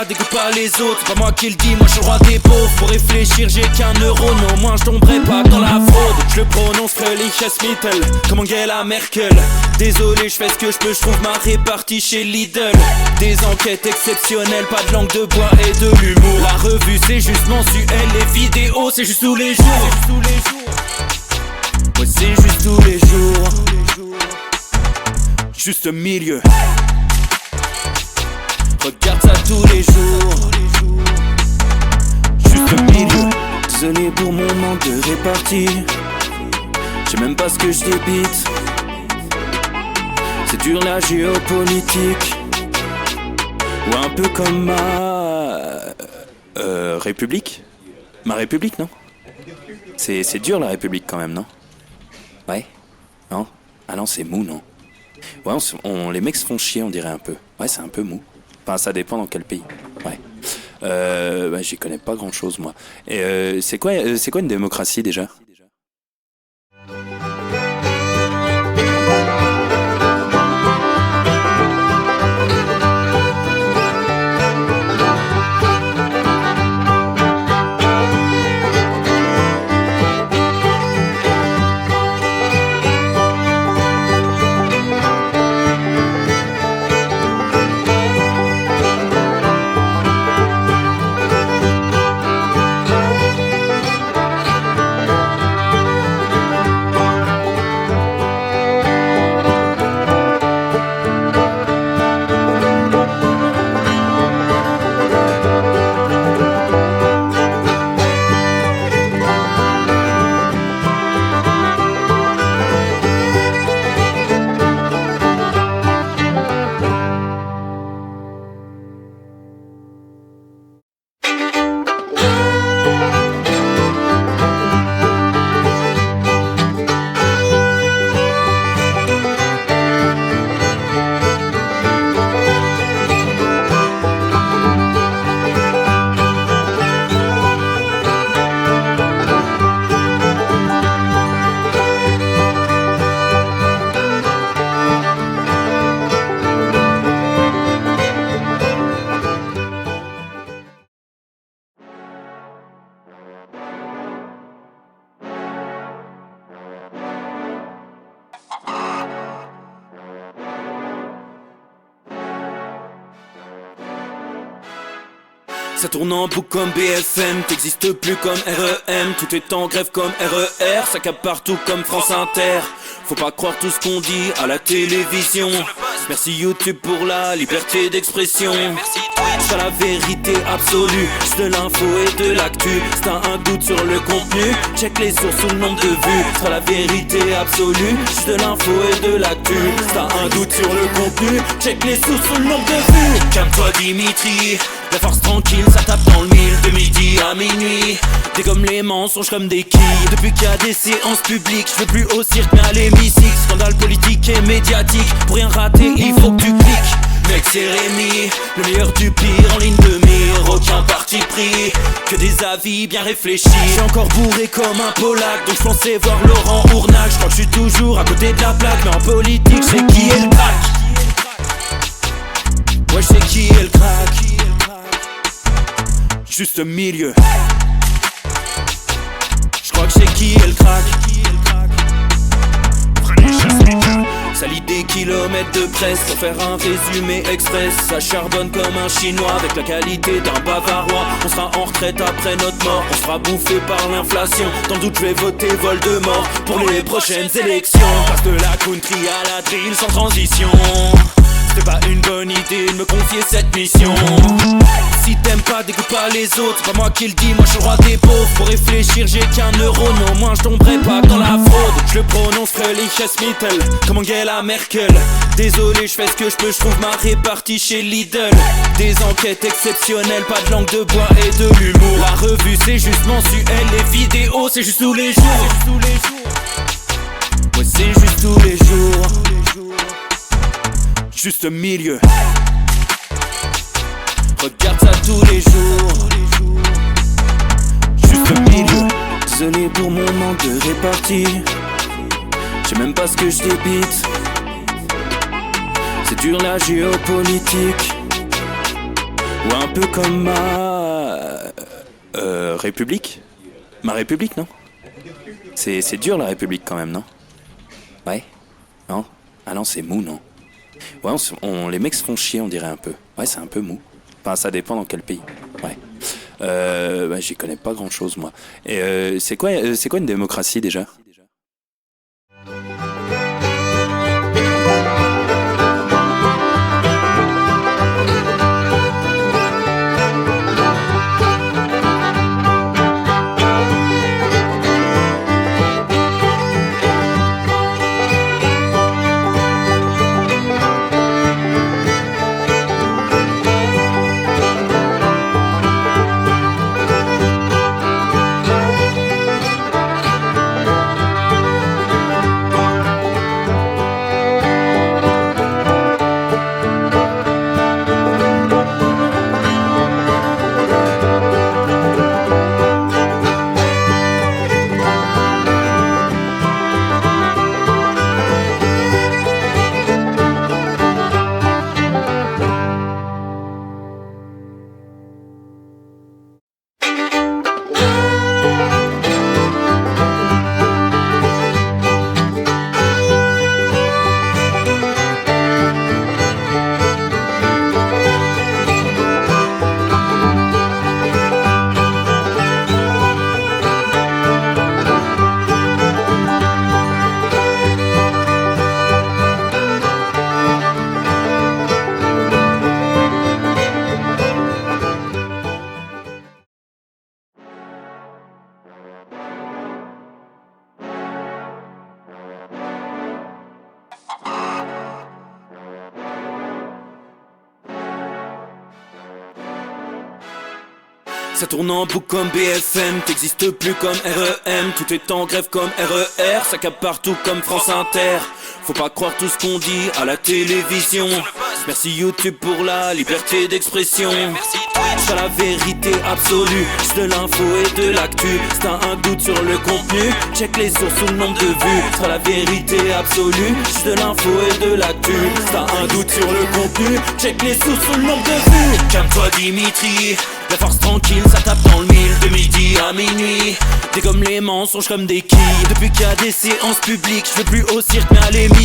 Dégoûte pas les autres, c'est pas moi qui le dis, moi je suis le roi des pauvres. Pour réfléchir j'ai qu'un euro, mais au moins je tomberai pas dans la fraude. Je le prononce Fröhliches-Mittel, comme Angela Merkel. Désolé, je fais ce que je peux, je trouve ma répartie chez Lidl. Des enquêtes exceptionnelles, pas de langue de bois et de l'humour. La revue c'est juste mensuel, les vidéos c'est juste tous les jours. Ouais c'est juste tous les jours. Juste milieu. Regarde ça tous les jours. Juste le milieu. Désolé pour mon manque de répartie. Je sais même pas ce que je débite. C'est dur la géopolitique. Ou un peu comme ma... République. Ma République, non? C'est dur la République quand même, non? Ouais? Non? Ah non, c'est mou, non? Ouais, les mecs se font chier, on dirait un peu. Ouais, c'est un peu mou. Enfin, ça dépend dans quel pays. Ouais. J'y connais pas grand chose, moi. Et c'est quoi une démocratie déjà? Ça tourne en boucle comme BFM, t'existes plus comme REM. Tout est en grève comme RER, ça capte partout comme France Inter. Faut pas croire tout ce qu'on dit à la télévision. Merci YouTube pour la liberté d'expression. C'est la vérité absolue, c'est de l'info et de l'actu. Si t'as un doute sur le contenu, check les sources ou le nombre de vues. C'est la vérité absolue, c'est de l'info et de l'actu. Si t'as un doute sur le contenu, check les sources ou le nombre de vues. Calme-toi Dimitri, la force tranquille, ça tape dans le mille. De midi à minuit, dégomme les mensonges comme des quilles. Depuis qu'il y a des séances publiques, je veux plus au cirque mais à l'hémicycle. Scandale politique et médiatique, pour rien rater il faut que tu cliques. Mec c'est Rémi, le meilleur du pire en ligne de mire. Aucun parti pris, que des avis bien réfléchis. J'ai encore bourré comme un Polac, donc je pensais voir Laurent Ournac. Je crois que je suis toujours à côté de la plaque, mais en politique c'est qui est le crack. Ouais je sais qui est le crack. Juste milieu. Je crois que c'est qui est le crack. Ça lit des kilomètres de presse pour faire un résumé express. Ça charbonne comme un chinois avec la qualité d'un bavarois. On sera en retraite après notre mort, on sera bouffé par l'inflation. Dans le doute je vais voter Voldemort pour les prochaines élections. Passe de la country à la drill sans transition. C'est pas une bonne idée de me confier cette mission. Si t'aimes pas, dégoûte pas les autres, c'est pas moi qui le dis, moi je suis le roi des pauvres. Pour réfléchir j'ai qu'un euro, mais au moins je tomberai pas dans la fraude. Je le prononce Fröhliches-Mittel, comme Angela Merkel. Désolé, je fais ce que je peux, je trouve ma répartie chez Lidl. Des enquêtes exceptionnelles, pas de langue de bois et de l'humour. La revue c'est juste mensuel, les vidéos c'est juste tous les jours. Ouais c'est juste tous les jours. Juste milieu. Regarde ça tous les jours. Juste milieu. Désolé pour mon manque de répartie. Je sais même pas ce que je débite. C'est dur la géopolitique. Ou un peu comme ma... République. Ma République, non? C'est dur la République quand même, non? Ouais? Non? Ah non, c'est mou, non? Ouais, les mecs se font chier, on dirait un peu. Ouais, c'est un peu mou. Enfin, ça dépend dans quel pays. Ouais. Bah, j'y connais pas grand chose, moi. Et c'est quoi une démocratie déjà? Ça tourne en boucle comme BFM, t'existes plus comme REM. Tout est en grève comme RER, ça capte partout comme France Inter. Faut pas croire tout ce qu'on dit à la télévision. Merci YouTube pour la liberté d'expression. C'est pas la vérité absolue, c'est de l'info et de l'actu. Si t'as un doute sur le contenu, check les sources ou le nombre de vues. C'est pas la vérité absolue, c'est de l'info et de l'actu. Si t'as un doute sur le contenu, check les sources ou le nombre de vues. Calme-toi Dimitri, la force tranquille, ça tape dans le mille. De midi à minuit, t'es comme les mensonges comme des quilles. Depuis qu'il y a des séances publiques, je veux plus au cirque mais à l'hémicycle.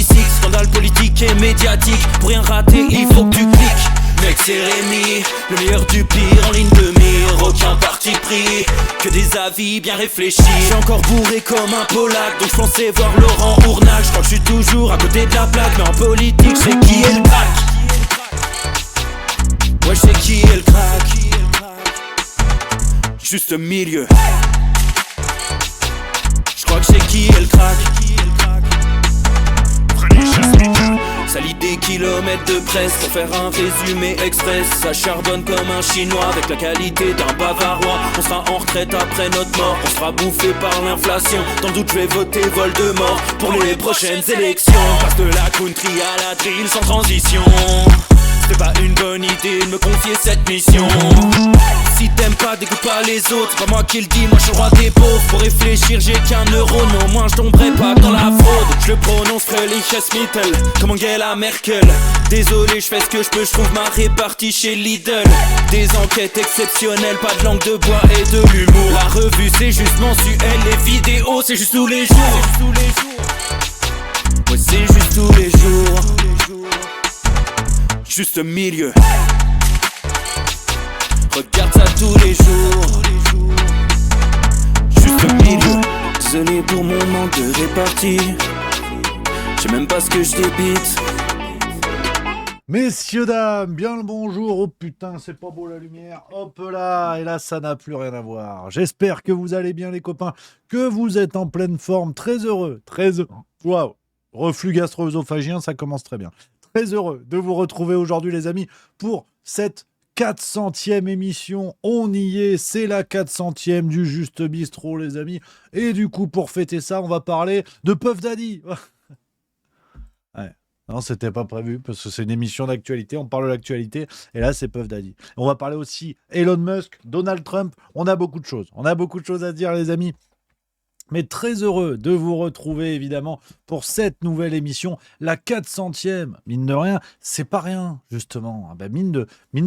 Scandale politique et médiatique, pour rien rater il faut que tu cliques. Mec c'est Rémi, le meilleur du pire en ligne de mire. Aucun parti pris, que des avis bien réfléchis. J'suis encore bourré comme un Polac, donc j'pensais voir Laurent Ournac. J'crois que j'suis toujours à côté de la plaque, mais en politique j'sais qui est le crack. Ouais j'sais qui est le crack. Juste milieu. J'crois que j'sais qui est le crack. Ça lit des kilomètres de presse pour faire un résumé express. Ça charbonne comme un chinois avec la qualité d'un bavarois. On sera en retraite après notre mort, on sera bouffé par l'inflation. Dans le doute je vais voter Voldemort pour les prochaines élections. Passe de la country à la drill sans transition. C'est pas une bonne idée de me confier cette mission. Si t'aimes pas, dégoûte pas les autres. C'est pas moi qui le dis, moi je suis le roi des pauvres. Pour réfléchir j'ai qu'un euro, mais au moins je tomberai pas dans la fraude. Je le prononce Friedrich Mittel, comme Angela Merkel. Désolé, je fais ce que je peux, je trouve ma répartie chez Lidl. Des enquêtes exceptionnelles, pas de langue de bois et de l'humour. La revue c'est juste mensuel, les vidéos c'est juste tous les jours. Ouais c'est juste tous les jours. Juste milieu. Regarde ça tous les jours. Juste milieu. Désolé pour mon manque de répartie. Je sais même pas ce que je débite. Messieurs, dames, bien le bonjour. Oh putain, c'est pas beau la lumière. Hop là, et là, ça n'a plus rien à voir. J'espère que vous allez bien les copains, que vous êtes en pleine forme. Très heureux, très heureux. Waouh, reflux gastro-œsophagien, ça commence très bien. Très heureux de vous retrouver aujourd'hui les amis pour cette 400e émission. On y est, c'est la 400e du Juste Bistrot les amis. Et du coup pour fêter ça, on va parler de Puff Daddy. Ouais. Non, c'était pas prévu parce que c'est une émission d'actualité. On parle de l'actualité et là c'est Puff Daddy. On va parler aussi Elon Musk, Donald Trump. On a beaucoup de choses. On a beaucoup de choses à dire les amis. Mais très heureux de vous retrouver évidemment pour cette nouvelle émission, la 400e. Mine de rien, c'est pas rien justement. Ah ben, mine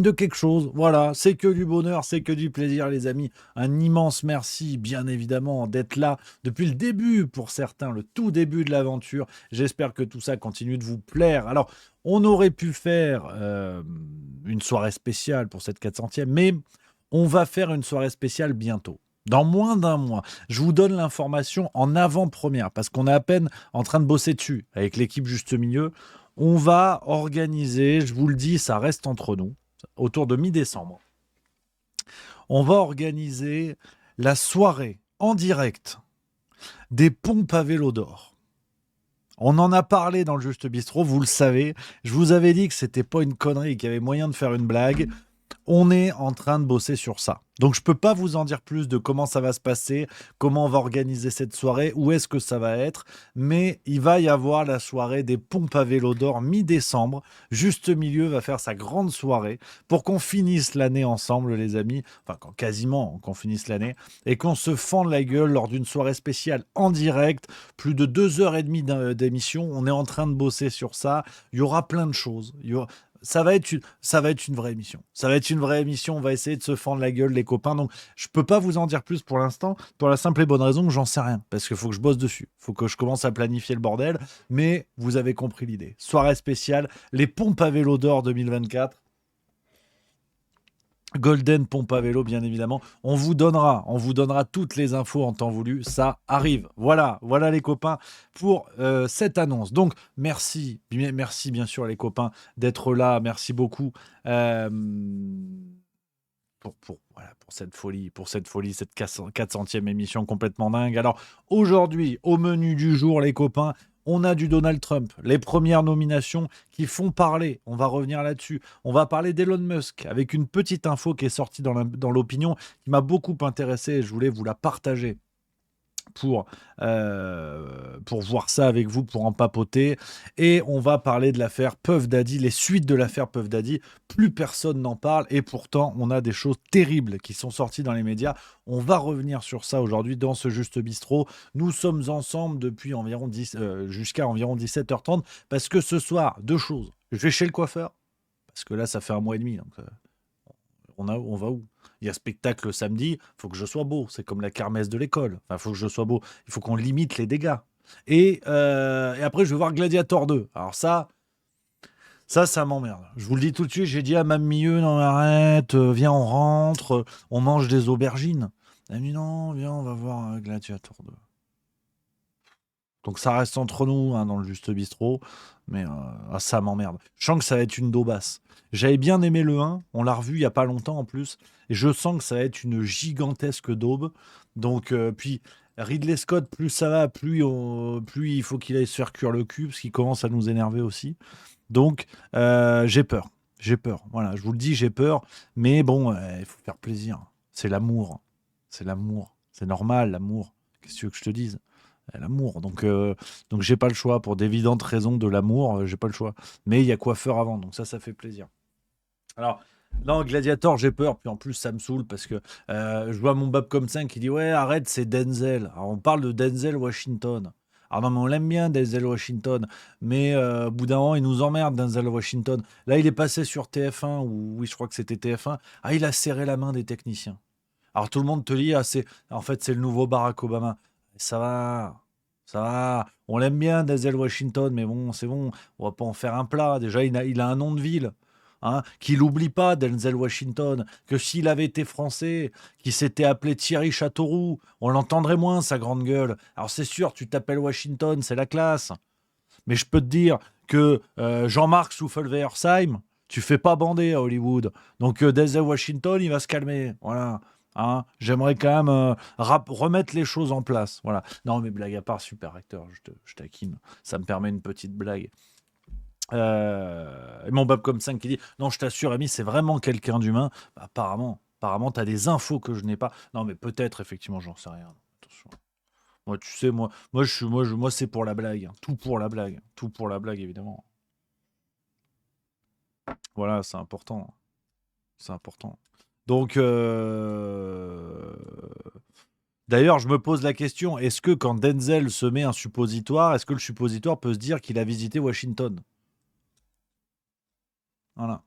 de quelque chose. Voilà, c'est que du bonheur, c'est que du plaisir les amis. Un immense merci bien évidemment d'être là depuis le début pour certains, le tout début de l'aventure. J'espère que tout ça continue de vous plaire. Alors, on aurait pu faire une soirée spéciale pour cette 400e, mais on va faire une soirée spéciale bientôt. Dans moins d'un mois, je vous donne l'information en avant-première parce qu'on est à peine en train de bosser dessus avec l'équipe Juste Milieu. On va organiser, je vous le dis, ça reste entre nous, autour de mi-décembre. On va organiser la soirée en direct des pompes à vélo d'or. On en a parlé dans le Juste Bistrot, vous le savez. Je vous avais dit que c'était pas une connerie, qu'il y avait moyen de faire une blague. On est en train de bosser sur ça. Donc je ne peux pas vous en dire plus de comment ça va se passer, comment on va organiser cette soirée, où est-ce que ça va être, mais il va y avoir la soirée des pompes à vélo d'or mi-décembre. Juste Milieu va faire sa grande soirée pour qu'on finisse l'année ensemble, les amis, enfin quasiment qu'on finisse l'année, et qu'on se fende la gueule lors d'une soirée spéciale en direct, plus de 2 heures et demie d'émission. On est en train de bosser sur ça. Il y aura plein de choses. Ça va être une vraie émission. Ça va être une vraie émission. On va essayer de se fendre la gueule, les copains. Donc, je peux pas vous en dire plus pour l'instant, pour la simple et bonne raison que j'en sais rien. Parce qu'il faut que je bosse dessus. Il faut que je commence à planifier le bordel. Mais vous avez compris l'idée. Soirée spéciale, les pompes à vélo d'or 2024. Golden pompe à vélo, bien évidemment. On vous donnera toutes les infos en temps voulu. Ça arrive. Voilà les copains pour cette annonce. Donc, merci bien sûr les copains d'être là. Merci beaucoup euh, pour cette folie, cette 400e émission complètement dingue. Alors, aujourd'hui, au menu du jour, les copains, on a du Donald Trump, les premières nominations qui font parler. On va revenir là-dessus. On va parler d'Elon Musk avec une petite info qui est sortie dans l'opinion qui m'a beaucoup intéressé et je voulais vous la partager pour voir ça avec vous, pour en papoter. Et on va parler de l'affaire Puff Daddy, les suites de l'affaire Puff Daddy. Plus personne n'en parle et pourtant on a des choses terribles qui sont sorties dans les médias. On va revenir sur ça aujourd'hui dans ce Juste Bistrot. Nous sommes ensemble depuis environ jusqu'à environ 17h30 parce que ce soir, deux choses. Je vais chez le coiffeur parce que là ça fait un mois et demi. Donc, on va où? Il y a spectacle samedi, il faut que je sois beau. C'est comme la kermesse de l'école. Enfin, il faut que je sois beau. Il faut qu'on limite les dégâts. Et après, je vais voir Gladiator 2. Alors ça m'emmerde. Je vous le dis tout de suite, j'ai dit à Mme Milieu, non, arrête, viens, on rentre, on mange des aubergines. Elle me dit, non, viens, on va voir Gladiator 2. Donc ça reste entre nous, hein, dans le Juste Bistrot, mais ça m'emmerde. Je sens que ça va être une daubasse. J'avais bien aimé le 1, on l'a revu il n'y a pas longtemps en plus, et je sens que ça va être une gigantesque daube. Donc, puis Ridley Scott, plus ça va, plus il faut qu'il aille se faire cuire le cul, parce qu'il commence à nous énerver aussi. Donc, j'ai peur. J'ai peur. Voilà, je vous le dis, j'ai peur, mais bon, il faut faire plaisir. C'est l'amour. C'est l'amour. C'est normal, l'amour. Qu'est-ce que tu veux que je te dise? L'amour. Donc j'ai pas le choix. Pour d'évidentes raisons de l'amour, j'ai pas le choix. Mais il y a coiffeur avant, donc ça fait plaisir. Alors, non, Gladiator, j'ai peur. Puis en plus, ça me saoule parce que je vois mon Babcom 5 qui dit ouais, arrête, c'est Denzel. Alors on parle de Denzel Washington. Alors non, mais on l'aime bien, Denzel Washington. Mais au bout d'un moment, il nous emmerde, Denzel Washington. Là, il est passé sur TF1, ou oui, je crois que c'était TF1. Ah, il a serré la main des techniciens. Alors tout le monde te dit, en fait, c'est le nouveau Barack Obama. Ça va, ça va. On l'aime bien, Denzel Washington, mais bon, c'est bon. On va pas en faire un plat. Déjà, il a un nom de ville. Hein, qu'il n'oublie pas, Denzel Washington, que s'il avait été français, qu'il s'était appelé Thierry Châteauroux, on l'entendrait moins, sa grande gueule. Alors c'est sûr, tu t'appelles Washington, c'est la classe. Mais je peux te dire que Jean-Marc Souffel-Weiersheim, tu fais pas bander à Hollywood. Donc Denzel Washington, il va se calmer. Voilà. Hein, j'aimerais quand même remettre les choses en place. Voilà. Non, mais blague à part, super acteur, je taquine. Ça me permet une petite blague. Et mon Babcom 5 qui dit non, je t'assure, ami, c'est vraiment quelqu'un d'humain. Bah, apparemment, tu as des infos que je n'ai pas. Non, mais peut-être, effectivement, j'en sais rien. Attention. Moi, tu sais, moi, c'est pour la blague. Hein. Tout pour la blague. Tout pour la blague, évidemment. Voilà, c'est important. C'est important. Donc, D'ailleurs, je me pose la question, est-ce que quand Denzel se met un suppositoire, est-ce que le suppositoire peut se dire qu'il a visité Washington? Voilà.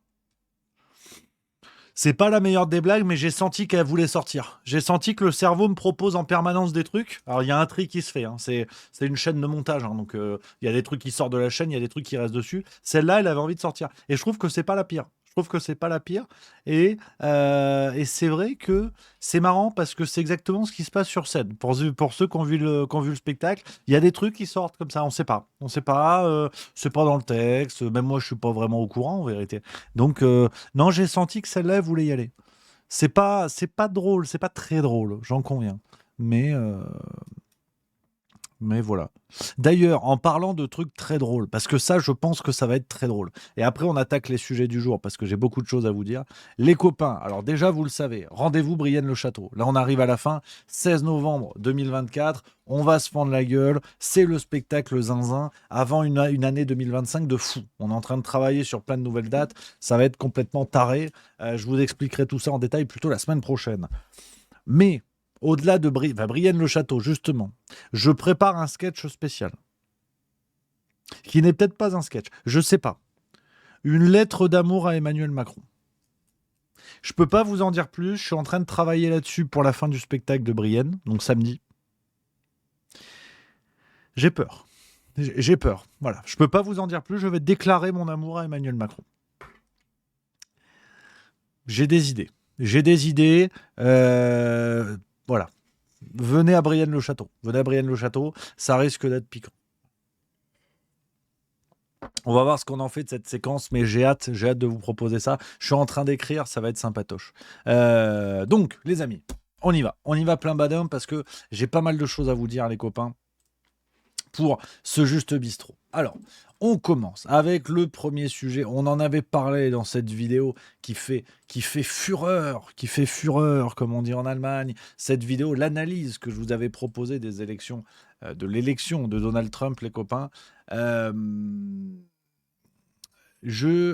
C'est pas la meilleure des blagues, mais j'ai senti qu'elle voulait sortir. J'ai senti que le cerveau me propose en permanence des trucs. Alors, il y a un tri qui se fait, hein. C'est une chaîne de montage, hein. Donc, il y a des trucs qui sortent de la chaîne, il y a des trucs qui restent dessus. Celle-là, elle avait envie de sortir. Et je trouve que c'est pas la pire. Je trouve que c'est pas la pire. Et c'est vrai que c'est marrant parce que c'est exactement ce qui se passe sur scène. Pour ceux qui ont vu le spectacle, il y a des trucs qui sortent comme ça. On sait pas. On sait pas. C'est pas dans le texte. Même moi, je suis pas vraiment au courant, en vérité. Donc, non, j'ai senti que celle-là elle voulait y aller. C'est pas drôle, c'est pas très drôle, j'en conviens. Mais, euh, mais voilà. D'ailleurs, en parlant de trucs très drôles, parce que ça, je pense que ça va être très drôle. Et après, on attaque les sujets du jour, parce que j'ai beaucoup de choses à vous dire. Les copains, alors déjà, vous le savez, rendez-vous Brienne-le-Château. Là, on arrive à la fin, 16 novembre 2024. On va se fendre la gueule. C'est le spectacle Zinzin avant une année 2025 de fou. On est en train de travailler sur plein de nouvelles dates. Ça va être complètement taré. Je vous expliquerai tout ça en détail plutôt la semaine prochaine. Mais au-delà de Brienne-le-Château, justement, je prépare un sketch spécial. Qui n'est peut-être pas un sketch, je sais pas. Une lettre d'amour à Emmanuel Macron. Je peux pas vous en dire plus, je suis en train de travailler là-dessus pour la fin du spectacle de Brienne, donc samedi. J'ai peur. J'ai peur. Voilà. Je peux pas vous en dire plus, je vais déclarer mon amour à Emmanuel Macron. J'ai des idées. J'ai des idées. Voilà. Venez à Brienne-le-Château. Venez à Brienne-le-Château. Ça risque d'être piquant. On va voir ce qu'on en fait de cette séquence, mais j'ai hâte de vous proposer ça. Je suis en train d'écrire, ça va être sympatoche. Donc, les amis, on y va plein badin parce que j'ai pas mal de choses à vous dire, les copains, pour ce juste bistrot. Alors, on commence avec le premier sujet. On en avait parlé dans cette vidéo qui fait fureur, comme on dit en Allemagne. Cette vidéo, l'analyse que je vous avais proposée des élections, de l'élection de Donald Trump, les copains. Je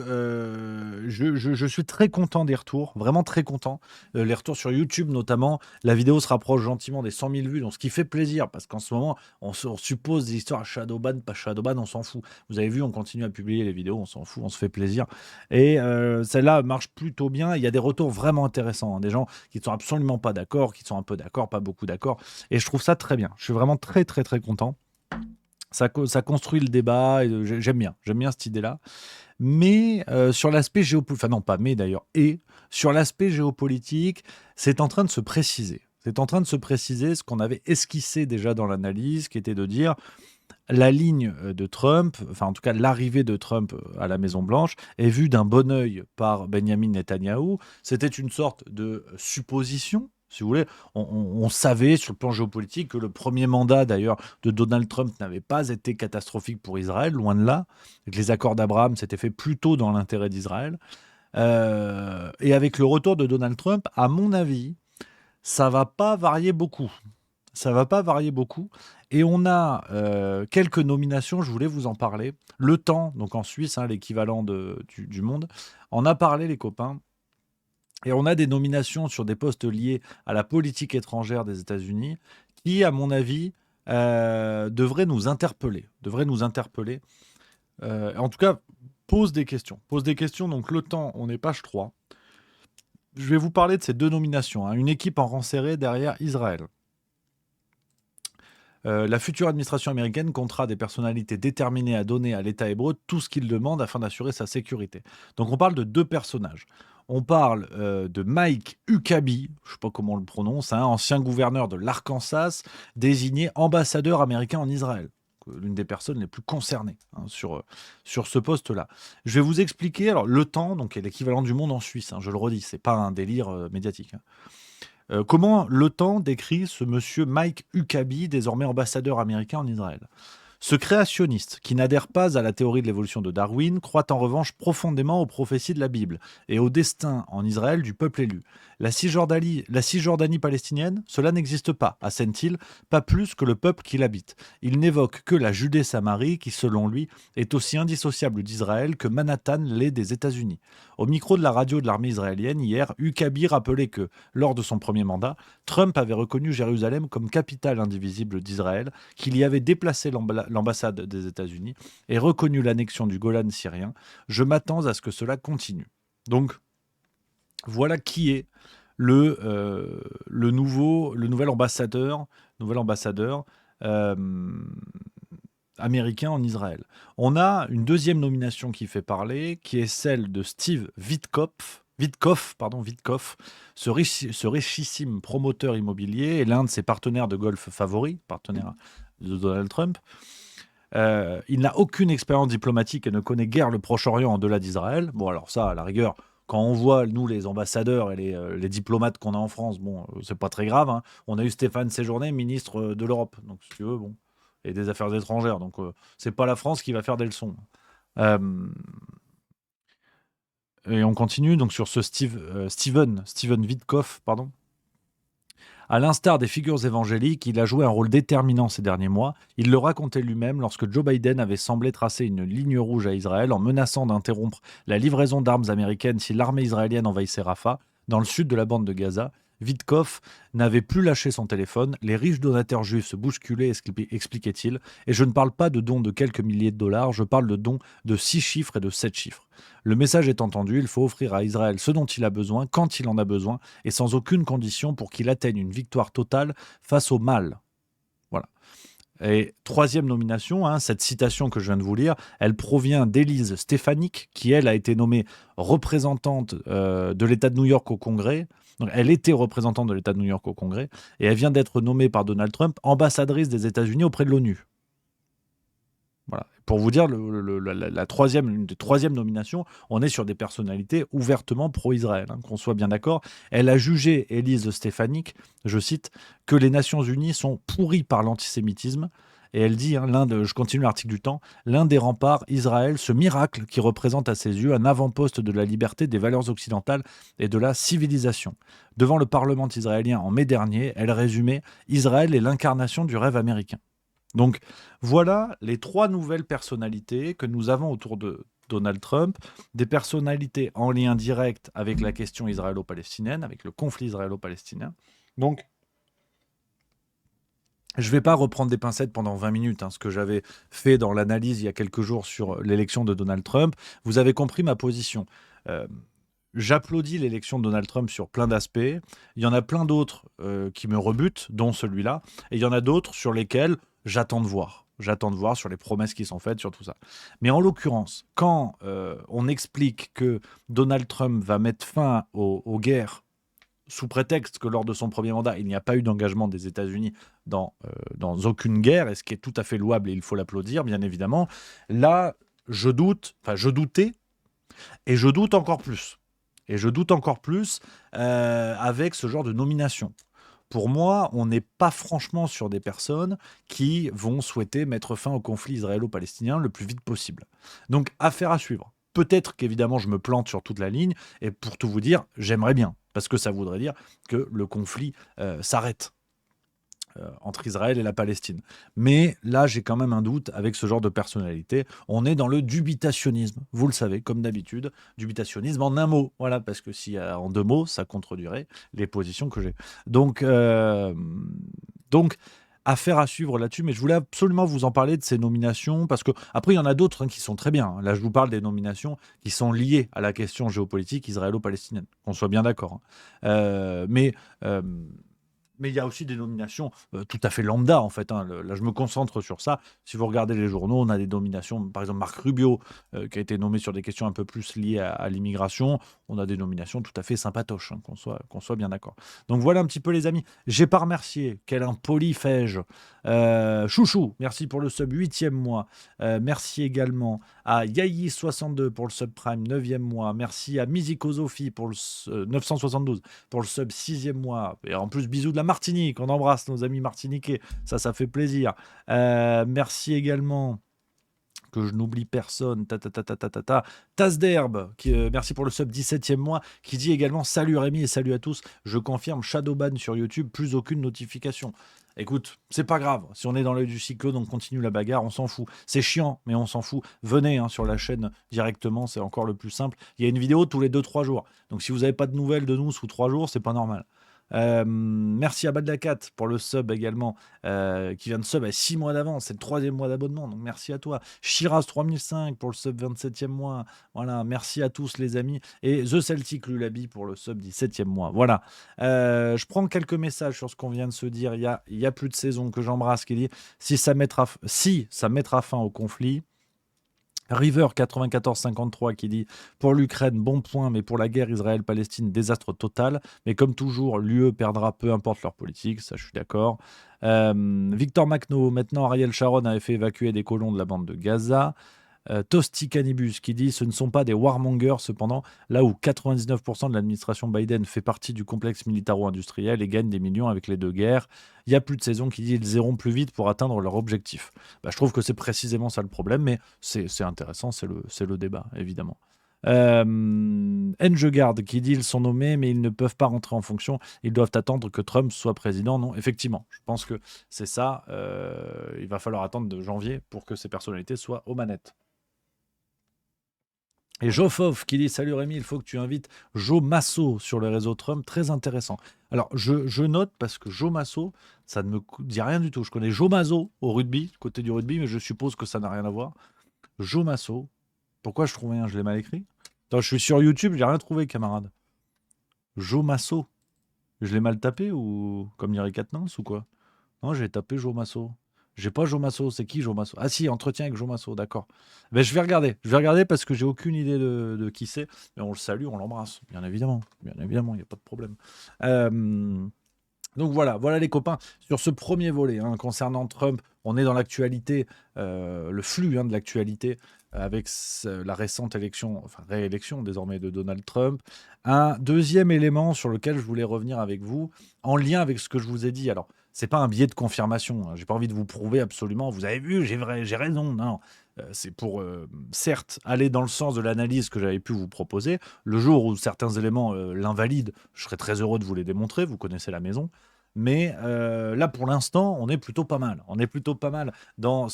suis très content des retours, vraiment très content. Les retours sur YouTube notamment, la vidéo se rapproche gentiment des 100 000 vues, donc ce qui fait plaisir, parce qu'en ce moment, on suppose des histoires à Shadowban, pas Shadowban, on s'en fout. Vous avez vu, on continue à publier les vidéos, on s'en fout, on se fait plaisir. Et celle-là marche plutôt bien, il y a des retours vraiment intéressants, hein, des gens qui ne sont absolument pas d'accord, qui sont un peu d'accord, pas beaucoup d'accord, et je trouve ça très bien. Je suis vraiment très très très content. Ça construit le débat, et j'aime bien cette idée-là. Mais sur l'aspect géopolitique, enfin non pas mais d'ailleurs, et sur l'aspect géopolitique, c'est en train de se préciser. C'est en train de se préciser ce qu'on avait esquissé déjà dans l'analyse, qui était de dire la ligne de Trump, enfin en tout cas l'arrivée de Trump à la Maison-Blanche, est vue d'un bon œil par Benjamin Netanyahou. C'était une sorte de supposition. Si vous voulez, on savait sur le plan géopolitique que le premier mandat d'ailleurs de Donald Trump n'avait pas été catastrophique pour Israël, loin de là. Avec les accords d'Abraham, s'étaient fait plutôt dans l'intérêt d'Israël. Et avec le retour de Donald Trump, à mon avis, ça va pas varier beaucoup. Ça va pas varier beaucoup. Et on a quelques nominations, je voulais vous en parler. Le Temps, donc en Suisse, hein, l'équivalent du Monde, en a parlé, les copains. Et on a des nominations sur des postes liés à la politique étrangère des États-Unis qui, à mon avis, devraient nous interpeller. En tout cas, pose des questions. Donc, Le Temps, on est page 3. Je vais vous parler de ces deux nominations, hein. Une équipe en rang serré derrière Israël. La future administration américaine comptera des personnalités déterminées à donner à l'État hébreu tout ce qu'il demande afin d'assurer sa sécurité. Donc on parle de deux personnages. On parle de Mike Huckabee, je ne sais pas comment on le prononce, hein, ancien gouverneur de l'Arkansas, désigné ambassadeur américain en Israël. L'une des personnes les plus concernées, hein, sur ce poste-là. Je vais vous expliquer. Alors, Le Temps, donc, est l'équivalent du Monde en Suisse, hein, je le redis, c'est pas un délire médiatique, hein. Comment Le Temps décrit ce monsieur Mike Huckabee, désormais ambassadeur américain en Israël? Ce créationniste, qui n'adhère pas à la théorie de l'évolution de Darwin, croit en revanche profondément aux prophéties de la Bible et au destin en Israël du peuple élu. La Cisjordanie palestinienne, cela n'existe pas, assène-t-il, pas plus que le peuple qui l'habite. Il n'évoque que la Judée-Samarie qui, selon lui, est aussi indissociable d'Israël que Manhattan l'est des États-Unis. Au micro de la radio de l'armée israélienne hier, Huckabee rappelait que, lors de son premier mandat, Trump avait reconnu Jérusalem comme capitale indivisible d'Israël, qu'il y avait déplacé l'ambassade des États-Unis et reconnu l'annexion du Golan syrien. Je m'attends à ce que cela continue. Donc, voilà qui est le nouvel ambassadeur euh, américain en Israël. On a une deuxième nomination qui fait parler, qui est celle de Steve Witkoff, ce richissime promoteur immobilier et l'un de ses partenaires de golf favoris, partenaire de Donald Trump. Il n'a aucune expérience diplomatique et ne connaît guère le Proche-Orient en-delà d'Israël. Bon, alors ça, à la rigueur, quand on voit, nous, les ambassadeurs et les diplomates qu'on a en France, bon, c'est pas très grave, hein. On a eu Stéphane Séjourné, ministre de l'Europe, donc si tu veux, bon, et des Affaires étrangères. Donc, c'est pas la France qui va faire des leçons. Euh, et on continue donc sur ce Steven Witkoff, pardon. À l'instar des figures évangéliques, il a joué un rôle déterminant ces derniers mois. Il le racontait lui-même lorsque Joe Biden avait semblé tracer une ligne rouge à Israël en menaçant d'interrompre la livraison d'armes américaines si l'armée israélienne envahissait Rafah, dans le sud de la bande de Gaza. Witkoff n'avait plus lâché son téléphone, les riches donateurs juifs se bousculaient, expliquait-il, et je ne parle pas de dons de quelques milliers de dollars, je parle de dons de 6 chiffres et de 7 chiffres. Le message est entendu, il faut offrir à Israël ce dont il a besoin, quand il en a besoin, et sans aucune condition pour qu'il atteigne une victoire totale face au mal. Voilà. Et troisième nomination, hein, cette citation que je viens de vous lire, elle provient d'Élise Stefanik, qui elle a été nommée représentante de l'État de New York au Congrès. Donc, elle était représentante de l'État de New York au Congrès, et elle vient d'être nommée par Donald Trump ambassadrice des États-Unis auprès de l'ONU. Voilà. Pour vous dire, une des troisièmes nominations, on est sur des personnalités ouvertement pro-Israël, hein, qu'on soit bien d'accord. Elle a jugé, Élise Stefanik, je cite, que les Nations Unies sont pourries par l'antisémitisme. Et elle dit, hein, je continue l'article du Temps, l'un des remparts, Israël, ce miracle qui représente à ses yeux un avant-poste de la liberté, des valeurs occidentales et de la civilisation. Devant le Parlement israélien en mai dernier, elle résumait Israël est l'incarnation du rêve américain. Donc voilà les trois nouvelles personnalités que nous avons autour de Donald Trump, des personnalités en lien direct avec la question israélo-palestinienne, avec le conflit israélo-palestinien. Donc je ne vais pas reprendre des pincettes pendant 20 minutes, hein, ce que j'avais fait dans l'analyse il y a quelques jours sur l'élection de Donald Trump. Vous avez compris ma position. J'applaudis l'élection de Donald Trump sur plein d'aspects. Il y en a plein d'autres qui me rebutent, dont celui-là. Et il y en a d'autres sur lesquels j'attends de voir. J'attends de voir sur les promesses qui sont faites, sur tout ça. Mais en l'occurrence, quand on explique que Donald Trump va mettre fin aux guerres sous prétexte que lors de son premier mandat, il n'y a pas eu d'engagement des États-Unis dans aucune guerre, et ce qui est tout à fait louable et il faut l'applaudir, bien évidemment, là, je doutais, et je doute encore plus. Et je doute encore plus avec ce genre de nomination. Pour moi, on n'est pas franchement sur des personnes qui vont souhaiter mettre fin au conflit israélo-palestinien le plus vite possible. Donc, affaire à suivre. Peut-être qu'évidemment, je me plante sur toute la ligne, et pour tout vous dire, j'aimerais bien, parce que ça voudrait dire que le conflit s'arrête entre Israël et la Palestine. Mais là, j'ai quand même un doute avec ce genre de personnalité. On est dans le dubitationnisme, vous le savez, comme d'habitude. Dubitationnisme en un mot, voilà, parce que si en deux mots, ça contreduirait les positions que j'ai. Donc, affaire à suivre là-dessus, mais je voulais absolument vous en parler de ces nominations, parce que après il y en a d'autres qui sont très bien. Là, je vous parle des nominations qui sont liées à la question géopolitique israélo-palestinienne, qu'on soit bien d'accord. Mais il y a aussi des nominations tout à fait lambda, en fait. Là, je me concentre sur ça. Si vous regardez les journaux, on a des nominations, par exemple Marc Rubio, qui a été nommé sur des questions un peu plus liées à l'immigration. On a des nominations tout à fait sympatoches, hein, qu'on soit bien d'accord. Donc voilà un petit peu, les amis. J'ai pas remercié, quel impoli fais-je, Chouchou, merci pour le sub 8e mois. Merci également à Yayi62 pour le subprime 9e mois. Merci à Mizikozofi pour le 972 pour le sub 6e mois. Et en plus, bisous de la Martinique. On embrasse nos amis martiniquais. Ça fait plaisir. Merci également que je n'oublie personne, Tasse d'herbe, merci pour le sub 17e mois, qui dit également salut Rémi et salut à tous, je confirme Shadowban sur YouTube, plus aucune notification. Écoute, c'est pas grave, si on est dans l'œil du cyclone, on continue la bagarre, on s'en fout. C'est chiant, mais on s'en fout. Venez sur la chaîne directement, c'est encore le plus simple. Il y a une vidéo tous les 2-3 jours. Donc si vous n'avez pas de nouvelles de nous sous 3 jours, c'est pas normal. Merci à Badlacat pour le sub également, qui vient de sub à 6 mois d'avance, c'est le 3e mois d'abonnement, donc merci à toi. Shiraz 3005 pour le sub 27e mois, voilà, merci à tous les amis. Et The Celtic Lulabi pour le sub 17e mois, voilà. Je prends quelques messages sur ce qu'on vient de se dire, il y a plus de saison, que j'embrasse, qui dit si ça mettra fin au conflit. River 9453 qui dit pour l'Ukraine, bon point, mais pour la guerre Israël-Palestine, désastre total. Mais comme toujours, l'UE perdra peu importe leur politique, ça je suis d'accord. Victor Macno, maintenant Ariel Sharon avait fait évacuer des colons de la bande de Gaza. Tosti Canibus qui dit ce ne sont pas des warmongers cependant, là où 99% de l'administration Biden fait partie du complexe militaro-industriel et gagne des millions avec les 2 guerres. Il n'y a plus de saison qui dit ils iront plus vite pour atteindre leur objectif. Je trouve que c'est précisément ça le problème, mais c'est intéressant, c'est le débat, évidemment. Engegard qui dit ils sont nommés mais ils ne peuvent pas rentrer en fonction, ils doivent attendre que Trump soit président. Non, effectivement, je pense que c'est ça, il va falloir attendre de janvier pour que ces personnalités soient aux manettes. Et Jofov qui dit salut Rémi, il faut que tu invites Joe Masso sur le réseau Trump, très intéressant. Alors je note parce que Joe Masso, ça ne me dit rien du tout. Je connais Joe Masso au rugby, côté du rugby, mais je suppose que ça n'a rien à voir. Joe Masso, pourquoi je trouve rien? Je l'ai mal écrit. Attends, je suis sur YouTube, j'ai rien trouvé, camarade. Joe Masso, je l'ai mal tapé ou comme dirait Katnins ou quoi? Non, j'ai tapé Joe Masso. J'ai pas Joe Masso, c'est qui Joe Masso? Ah si, entretien avec Joe Masso, d'accord. Je vais regarder parce que j'ai aucune idée de qui c'est, mais on le salue, on l'embrasse, bien évidemment, il n'y a pas de problème. Donc voilà les copains, sur ce premier volet, concernant Trump, on est dans l'actualité, le flux de l'actualité, avec la récente réélection désormais de Donald Trump. Un deuxième élément sur lequel je voulais revenir avec vous, en lien avec ce que je vous ai dit. Alors, c'est pas un biais de confirmation, j'ai pas envie de vous prouver absolument, vous avez vu, j'ai raison, non. C'est pour, certes, aller dans le sens de l'analyse que j'avais pu vous proposer. Le jour où certains éléments l'invalident, je serais très heureux de vous les démontrer, vous connaissez la maison. Mais là, pour l'instant, on est plutôt pas mal. On est plutôt pas mal dans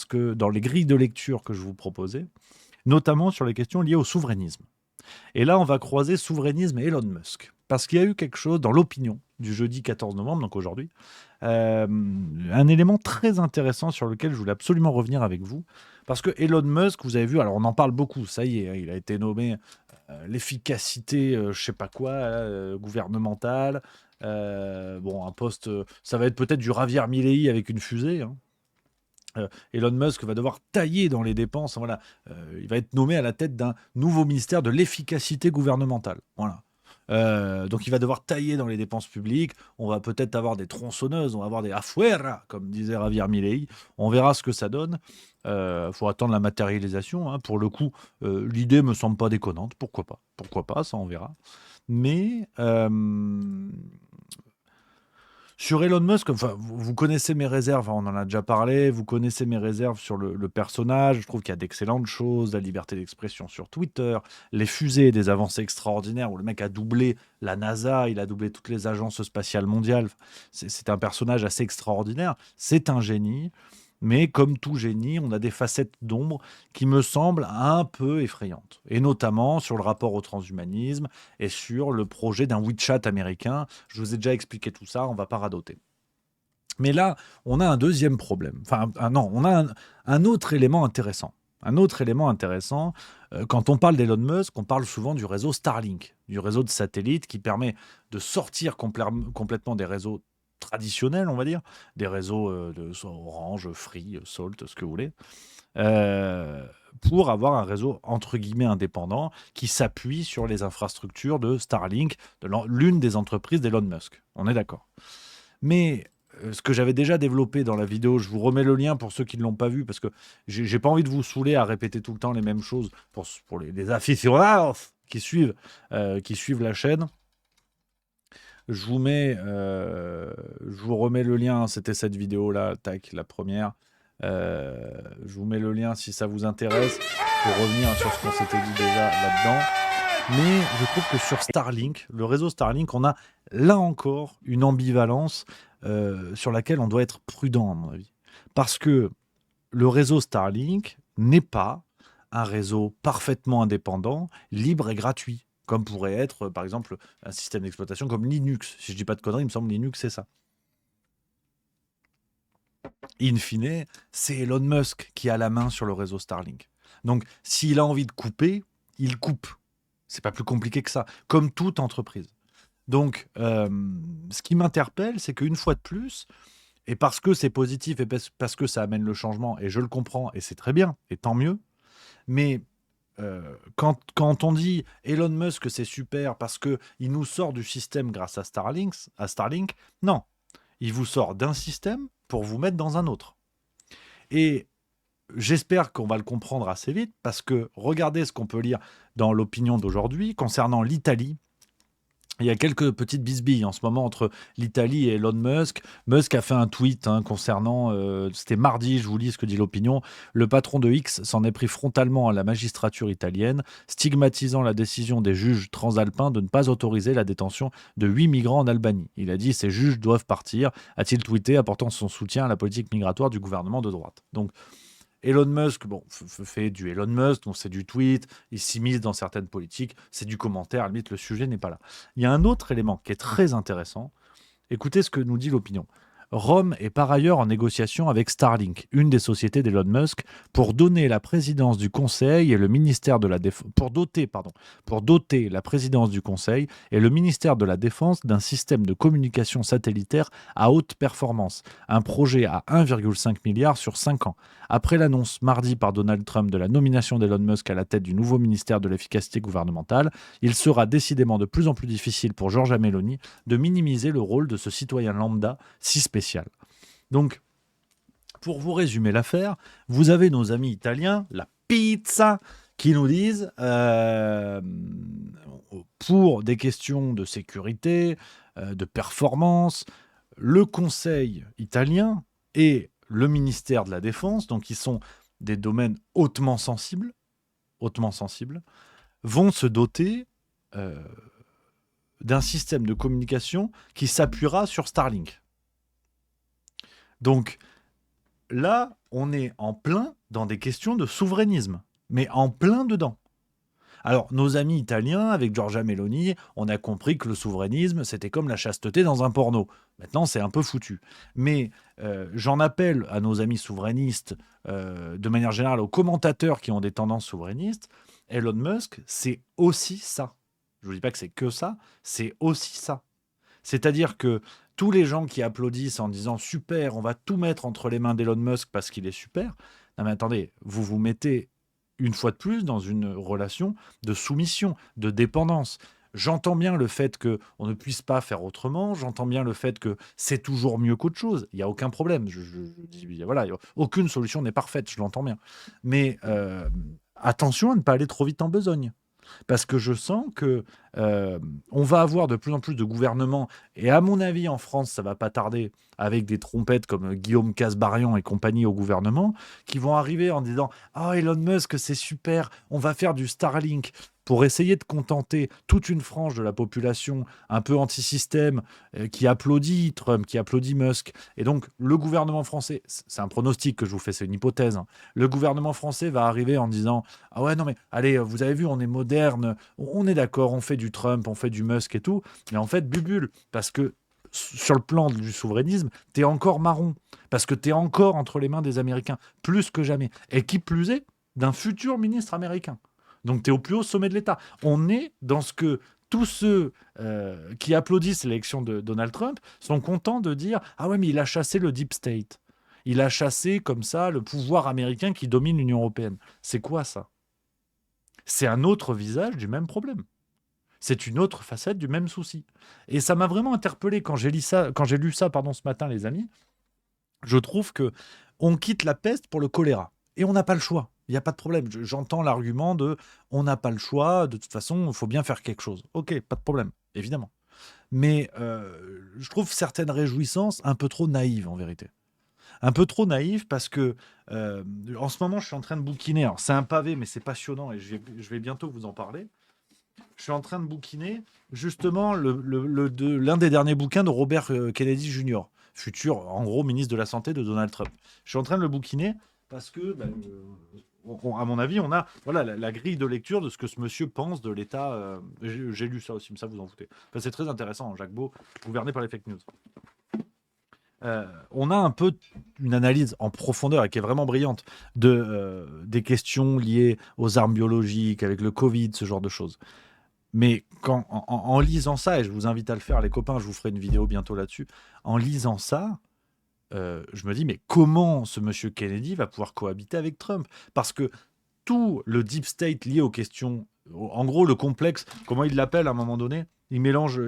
les grilles de lecture que je vous proposais, notamment sur les questions liées au souverainisme. Et là, on va croiser souverainisme et Elon Musk. Parce qu'il y a eu quelque chose dans l'opinion du jeudi 14 novembre, donc aujourd'hui, un élément très intéressant sur lequel je voulais absolument revenir avec vous. Parce que Elon Musk, vous avez vu, alors on en parle beaucoup, ça y est, il a été nommé l'efficacité, je sais pas quoi, gouvernementale. Un poste, ça va être peut-être du Javier Milei avec une fusée. Elon Musk va devoir tailler dans les dépenses. Voilà. Il va être nommé à la tête d'un nouveau ministère de l'efficacité gouvernementale. Voilà. Donc il va devoir tailler dans les dépenses publiques. On va peut-être avoir des tronçonneuses, on va avoir des afuera, comme disait Javier Milei. On verra ce que ça donne. Faut attendre la matérialisation. Pour le coup, l'idée me semble pas déconnante. Pourquoi pas, ça on verra. Mais sur Elon Musk, vous connaissez mes réserves, on en a déjà parlé, vous connaissez mes réserves sur le personnage, je trouve qu'il y a d'excellentes choses, la liberté d'expression sur Twitter, les fusées, des avancées extraordinaires, où le mec a doublé la NASA, il a doublé toutes les agences spatiales mondiales, c'est un personnage assez extraordinaire, c'est un génie, mais comme tout génie, on a des facettes d'ombre qui me semblent un peu effrayantes, et notamment sur le rapport au transhumanisme et sur le projet d'un WeChat américain. Je vous ai déjà expliqué tout ça, on ne va pas radoter. Mais là, on a un deuxième problème. On a un autre élément intéressant. Quand on parle d'Elon Musk, on parle souvent du réseau Starlink, du réseau de satellites qui permet de sortir complètement des réseaux traditionnels, on va dire, des réseaux de Orange, Free, Salt, ce que vous voulez, pour avoir un réseau entre guillemets indépendant qui s'appuie sur les infrastructures de Starlink, de l'une des entreprises d'Elon Musk. On est d'accord. Mais ce que j'avais déjà développé dans la vidéo. Je vous remets le lien pour ceux qui ne l'ont pas vu, parce que j'ai pas envie de vous saouler à répéter tout le temps les mêmes choses pour les aficionados qui suivent la chaîne. Je vous remets le lien, c'était cette vidéo-là, tac, la première. Je vous mets le lien si ça vous intéresse, pour revenir sur ce qu'on s'était dit déjà là-dedans. Mais je trouve que sur Starlink, le réseau Starlink, on a là encore une ambivalence sur laquelle on doit être prudent, à mon avis. Parce que le réseau Starlink n'est pas un réseau parfaitement indépendant, libre et gratuit, comme pourrait être, par exemple, un système d'exploitation comme Linux. Si je dis pas de conneries, il me semble que Linux, c'est ça. In fine, c'est Elon Musk qui a la main sur le réseau Starlink. Donc, s'il a envie de couper, il coupe. C'est pas plus compliqué que ça, comme toute entreprise. Donc, ce qui m'interpelle, c'est qu'une fois de plus, et parce que c'est positif et parce que ça amène le changement, et je le comprends, et c'est très bien, et tant mieux, mais quand on dit Elon Musk, c'est super parce qu'il nous sort du système grâce à Starlink, non, il vous sort d'un système pour vous mettre dans un autre. Et j'espère qu'on va le comprendre assez vite, parce que regardez ce qu'on peut lire dans l'opinion d'aujourd'hui concernant l'Italie. Il y a quelques petites bisbilles en ce moment entre l'Italie et Elon Musk. Musk a fait un tweet concernant, c'était mardi, je vous lis ce que dit l'opinion. Le patron de X s'en est pris frontalement à la magistrature italienne, stigmatisant la décision des juges transalpins de ne pas autoriser la détention de 8 migrants en Albanie. Il a dit « Ces juges doivent partir », a-t-il tweeté, apportant son soutien à la politique migratoire du gouvernement de droite. Donc, Elon Musk, bon, fait du Elon Musk, donc c'est du tweet, il s'immisce dans certaines politiques, c'est du commentaire, à la limite, le sujet n'est pas là. Il y a un autre élément qui est très intéressant. Écoutez ce que nous dit l'opinion. Rome est par ailleurs en négociation avec Starlink, une des sociétés d'Elon Musk, pour donner la présidence du Conseil et le ministère de la Défense, pour doter la présidence du Conseil et le ministère de la Défense d'un système de communication satellitaire à haute performance, un projet à 1,5 milliard sur 5 ans. Après l'annonce mardi par Donald Trump de la nomination d'Elon Musk à la tête du nouveau ministère de l'efficacité gouvernementale, il sera décidément de plus en plus difficile pour Giorgia Meloni de minimiser le rôle de ce citoyen lambda si spécial. Donc, pour vous résumer l'affaire, vous avez nos amis italiens, la pizza, qui nous disent, pour des questions de sécurité, de performance, le Conseil italien et le ministère de la Défense, donc qui sont des domaines hautement sensibles, vont se doter d'un système de communication qui s'appuiera sur Starlink. Donc là, on est en plein dans des questions de souverainisme, mais en plein dedans. Alors, nos amis italiens, avec Giorgia Meloni, on a compris que le souverainisme, c'était comme la chasteté dans un porno. Maintenant, c'est un peu foutu. Mais j'en appelle à nos amis souverainistes, de manière générale, aux commentateurs qui ont des tendances souverainistes. Elon Musk, c'est aussi ça. Je ne vous dis pas que c'est que ça, c'est aussi ça. C'est-à-dire que tous les gens qui applaudissent en disant « super, on va tout mettre entre les mains d'Elon Musk parce qu'il est super », non mais attendez, vous vous mettez une fois de plus dans une relation de soumission, de dépendance. J'entends bien le fait qu'on ne puisse pas faire autrement, j'entends bien le fait que c'est toujours mieux qu'autre chose, il n'y a aucun problème, je dis, voilà, aucune solution n'est parfaite, je l'entends bien. Mais attention à ne pas aller trop vite en besogne. Parce que je sens que on va avoir de plus en plus de gouvernements, et à mon avis en France ça va pas tarder, avec des trompettes comme Guillaume Kasbarian et compagnie au gouvernement, qui vont arriver en disant « Oh Elon Musk c'est super, on va faire du Starlink », pour essayer de contenter toute une frange de la population un peu anti-système qui applaudit Trump, qui applaudit Musk. Et donc le gouvernement français, c'est un pronostic que je vous fais, c'est une hypothèse, hein. Le gouvernement français va arriver en disant « Ah ouais non mais allez, vous avez vu, on est moderne, on est d'accord, on fait du Trump, on fait du Musk et tout, mais en fait bubule, parce que sur le plan du souverainisme, t'es encore marron, parce que t'es encore entre les mains des Américains, plus que jamais. Et qui plus est, d'un futur ministre américain. Donc t'es au plus haut sommet de l'État. On est dans ce que tous ceux qui applaudissent l'élection de Donald Trump sont contents de dire « Ah ouais, mais il a chassé le Deep State. Il a chassé comme ça le pouvoir américain qui domine l'Union européenne. » C'est quoi ça ? C'est un autre visage du même problème. C'est une autre facette du même souci. Et ça m'a vraiment interpellé quand j'ai lu ça pardon, ce matin, les amis. Je trouve que on quitte la peste pour le choléra. Et on n'a pas le choix. Il n'y a pas de problème. J'entends l'argument de on n'a pas le choix, de toute façon, il faut bien faire quelque chose. Ok, pas de problème, évidemment. Mais je trouve certaines réjouissances un peu trop naïves en vérité. Un peu trop naïves parce que en ce moment, je suis en train de bouquiner. Alors, c'est un pavé, mais c'est passionnant et je vais bientôt vous en parler. Je suis en train de bouquiner justement l'un des derniers bouquins de Robert Kennedy Jr., futur, en gros, ministre de la Santé de Donald Trump. Je suis en train de le bouquiner parce que, à mon avis, on a voilà, la grille de lecture de ce que ce monsieur pense de l'État. J'ai lu ça aussi, mais ça, vous en foutez. Enfin, c'est très intéressant, Jacques Beau, gouverné par les fake news. On a un peu une analyse en profondeur et qui est vraiment brillante des questions liées aux armes biologiques, avec le Covid, ce genre de choses. Mais en lisant ça, et je vous invite à le faire, les copains, je vous ferai une vidéo bientôt là-dessus, en lisant ça, je me dis, mais comment ce monsieur Kennedy va pouvoir cohabiter avec Trump? Parce que tout le deep state lié aux questions, en gros, le complexe, comment il l'appelle à un moment donné, il mélange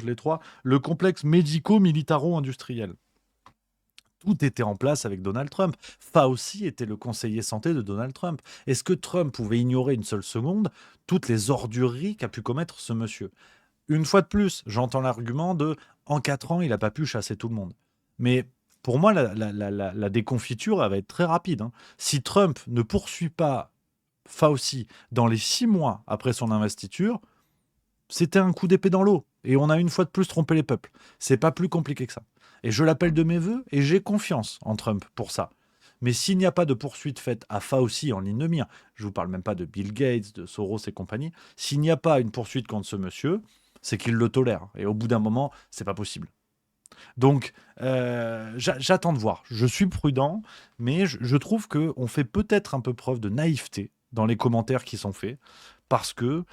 les trois, le complexe médico-militaro-industriel. Tout était en place avec Donald Trump. Fauci était le conseiller santé de Donald Trump. Est-ce que Trump pouvait ignorer une seule seconde toutes les ordureries qu'a pu commettre ce monsieur? Une fois de plus, j'entends l'argument de en 4 ans, il n'a pas pu chasser tout le monde. Mais pour moi, la déconfiture, elle va être très rapide. Hein. Si Trump ne poursuit pas Fauci dans les 6 mois après son investiture, c'était un coup d'épée dans l'eau. Et on a une fois de plus trompé les peuples. C'est pas plus compliqué que ça. Et je l'appelle de mes voeux et j'ai confiance en Trump pour ça. Mais s'il n'y a pas de poursuite faite à Fauci en ligne de mire, je vous parle même pas de Bill Gates, de Soros et compagnie, s'il n'y a pas une poursuite contre ce monsieur, c'est qu'il le tolère. Et au bout d'un moment, c'est pas possible. Donc, j'attends de voir. Je suis prudent, mais je trouve qu'on fait peut-être un peu preuve de naïveté dans les commentaires qui sont faits, parce que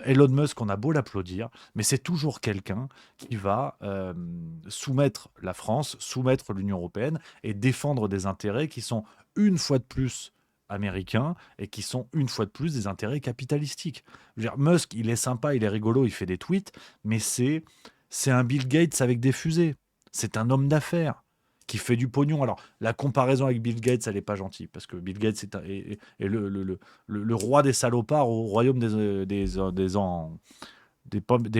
Elon Musk, on a beau l'applaudir, mais c'est toujours quelqu'un qui va soumettre la France, soumettre l'Union européenne et défendre des intérêts qui sont une fois de plus américains et qui sont une fois de plus des intérêts capitalistiques. Je veux dire, Musk, il est sympa, il est rigolo, il fait des tweets, mais c'est un Bill Gates avec des fusées. C'est un homme d'affaires qui fait du pognon. Alors, la comparaison avec Bill Gates, elle n'est pas gentille, parce que Bill Gates est le roi des salopards au royaume des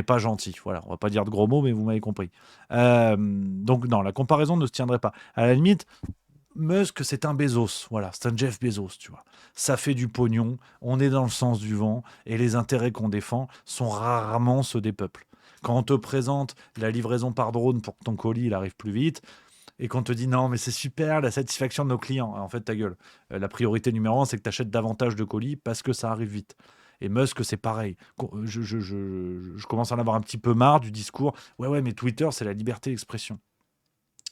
pas gentils. Voilà, on va pas dire de gros mots, mais vous m'avez compris. Donc, non, la comparaison ne se tiendrait pas. À la limite, Musk, c'est un Bezos, voilà, c'est un Jeff Bezos, tu vois. Ça fait du pognon, on est dans le sens du vent, et les intérêts qu'on défend sont rarement ceux des peuples. Quand on te présente la livraison par drone pour que ton colis il arrive plus vite, et qu'on te dit non, mais c'est super, la satisfaction de nos clients. En fait, ta gueule. La priorité numéro 1, c'est que tu achètes davantage de colis parce que ça arrive vite. Et Musk, c'est pareil. Je commence à en avoir un petit peu marre du discours. Ouais, mais Twitter, c'est la liberté d'expression.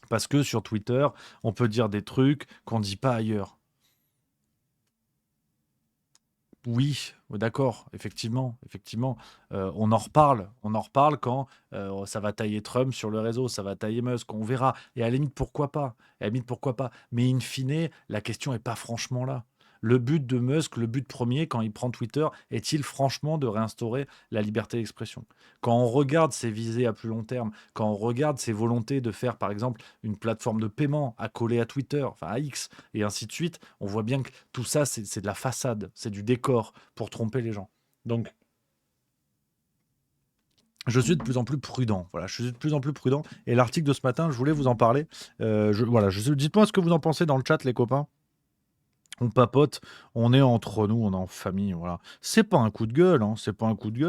Parce que sur Twitter, on peut dire des trucs qu'on ne dit pas ailleurs. Oui, d'accord, effectivement. On en reparle quand ça va tailler Trump sur le réseau, ça va tailler Musk, on verra. Et à la limite, pourquoi pas? Mais in fine, la question n'est pas franchement là. Le but de Musk, le but premier quand il prend Twitter, est-il franchement de réinstaurer la liberté d'expression? Quand on regarde ses visées à plus long terme, quand on regarde ses volontés de faire, par exemple, une plateforme de paiement accolée à Twitter, enfin à X, et ainsi de suite, on voit bien que tout ça, c'est de la façade, c'est du décor pour tromper les gens. Donc, je suis de plus en plus prudent. Voilà, je suis de plus en plus prudent. Et l'article de ce matin, je voulais vous en parler. Dites-moi ce que vous en pensez dans le chat, les copains. On papote, on est entre nous, on est en famille, voilà. C'est pas un coup de gueule, hein,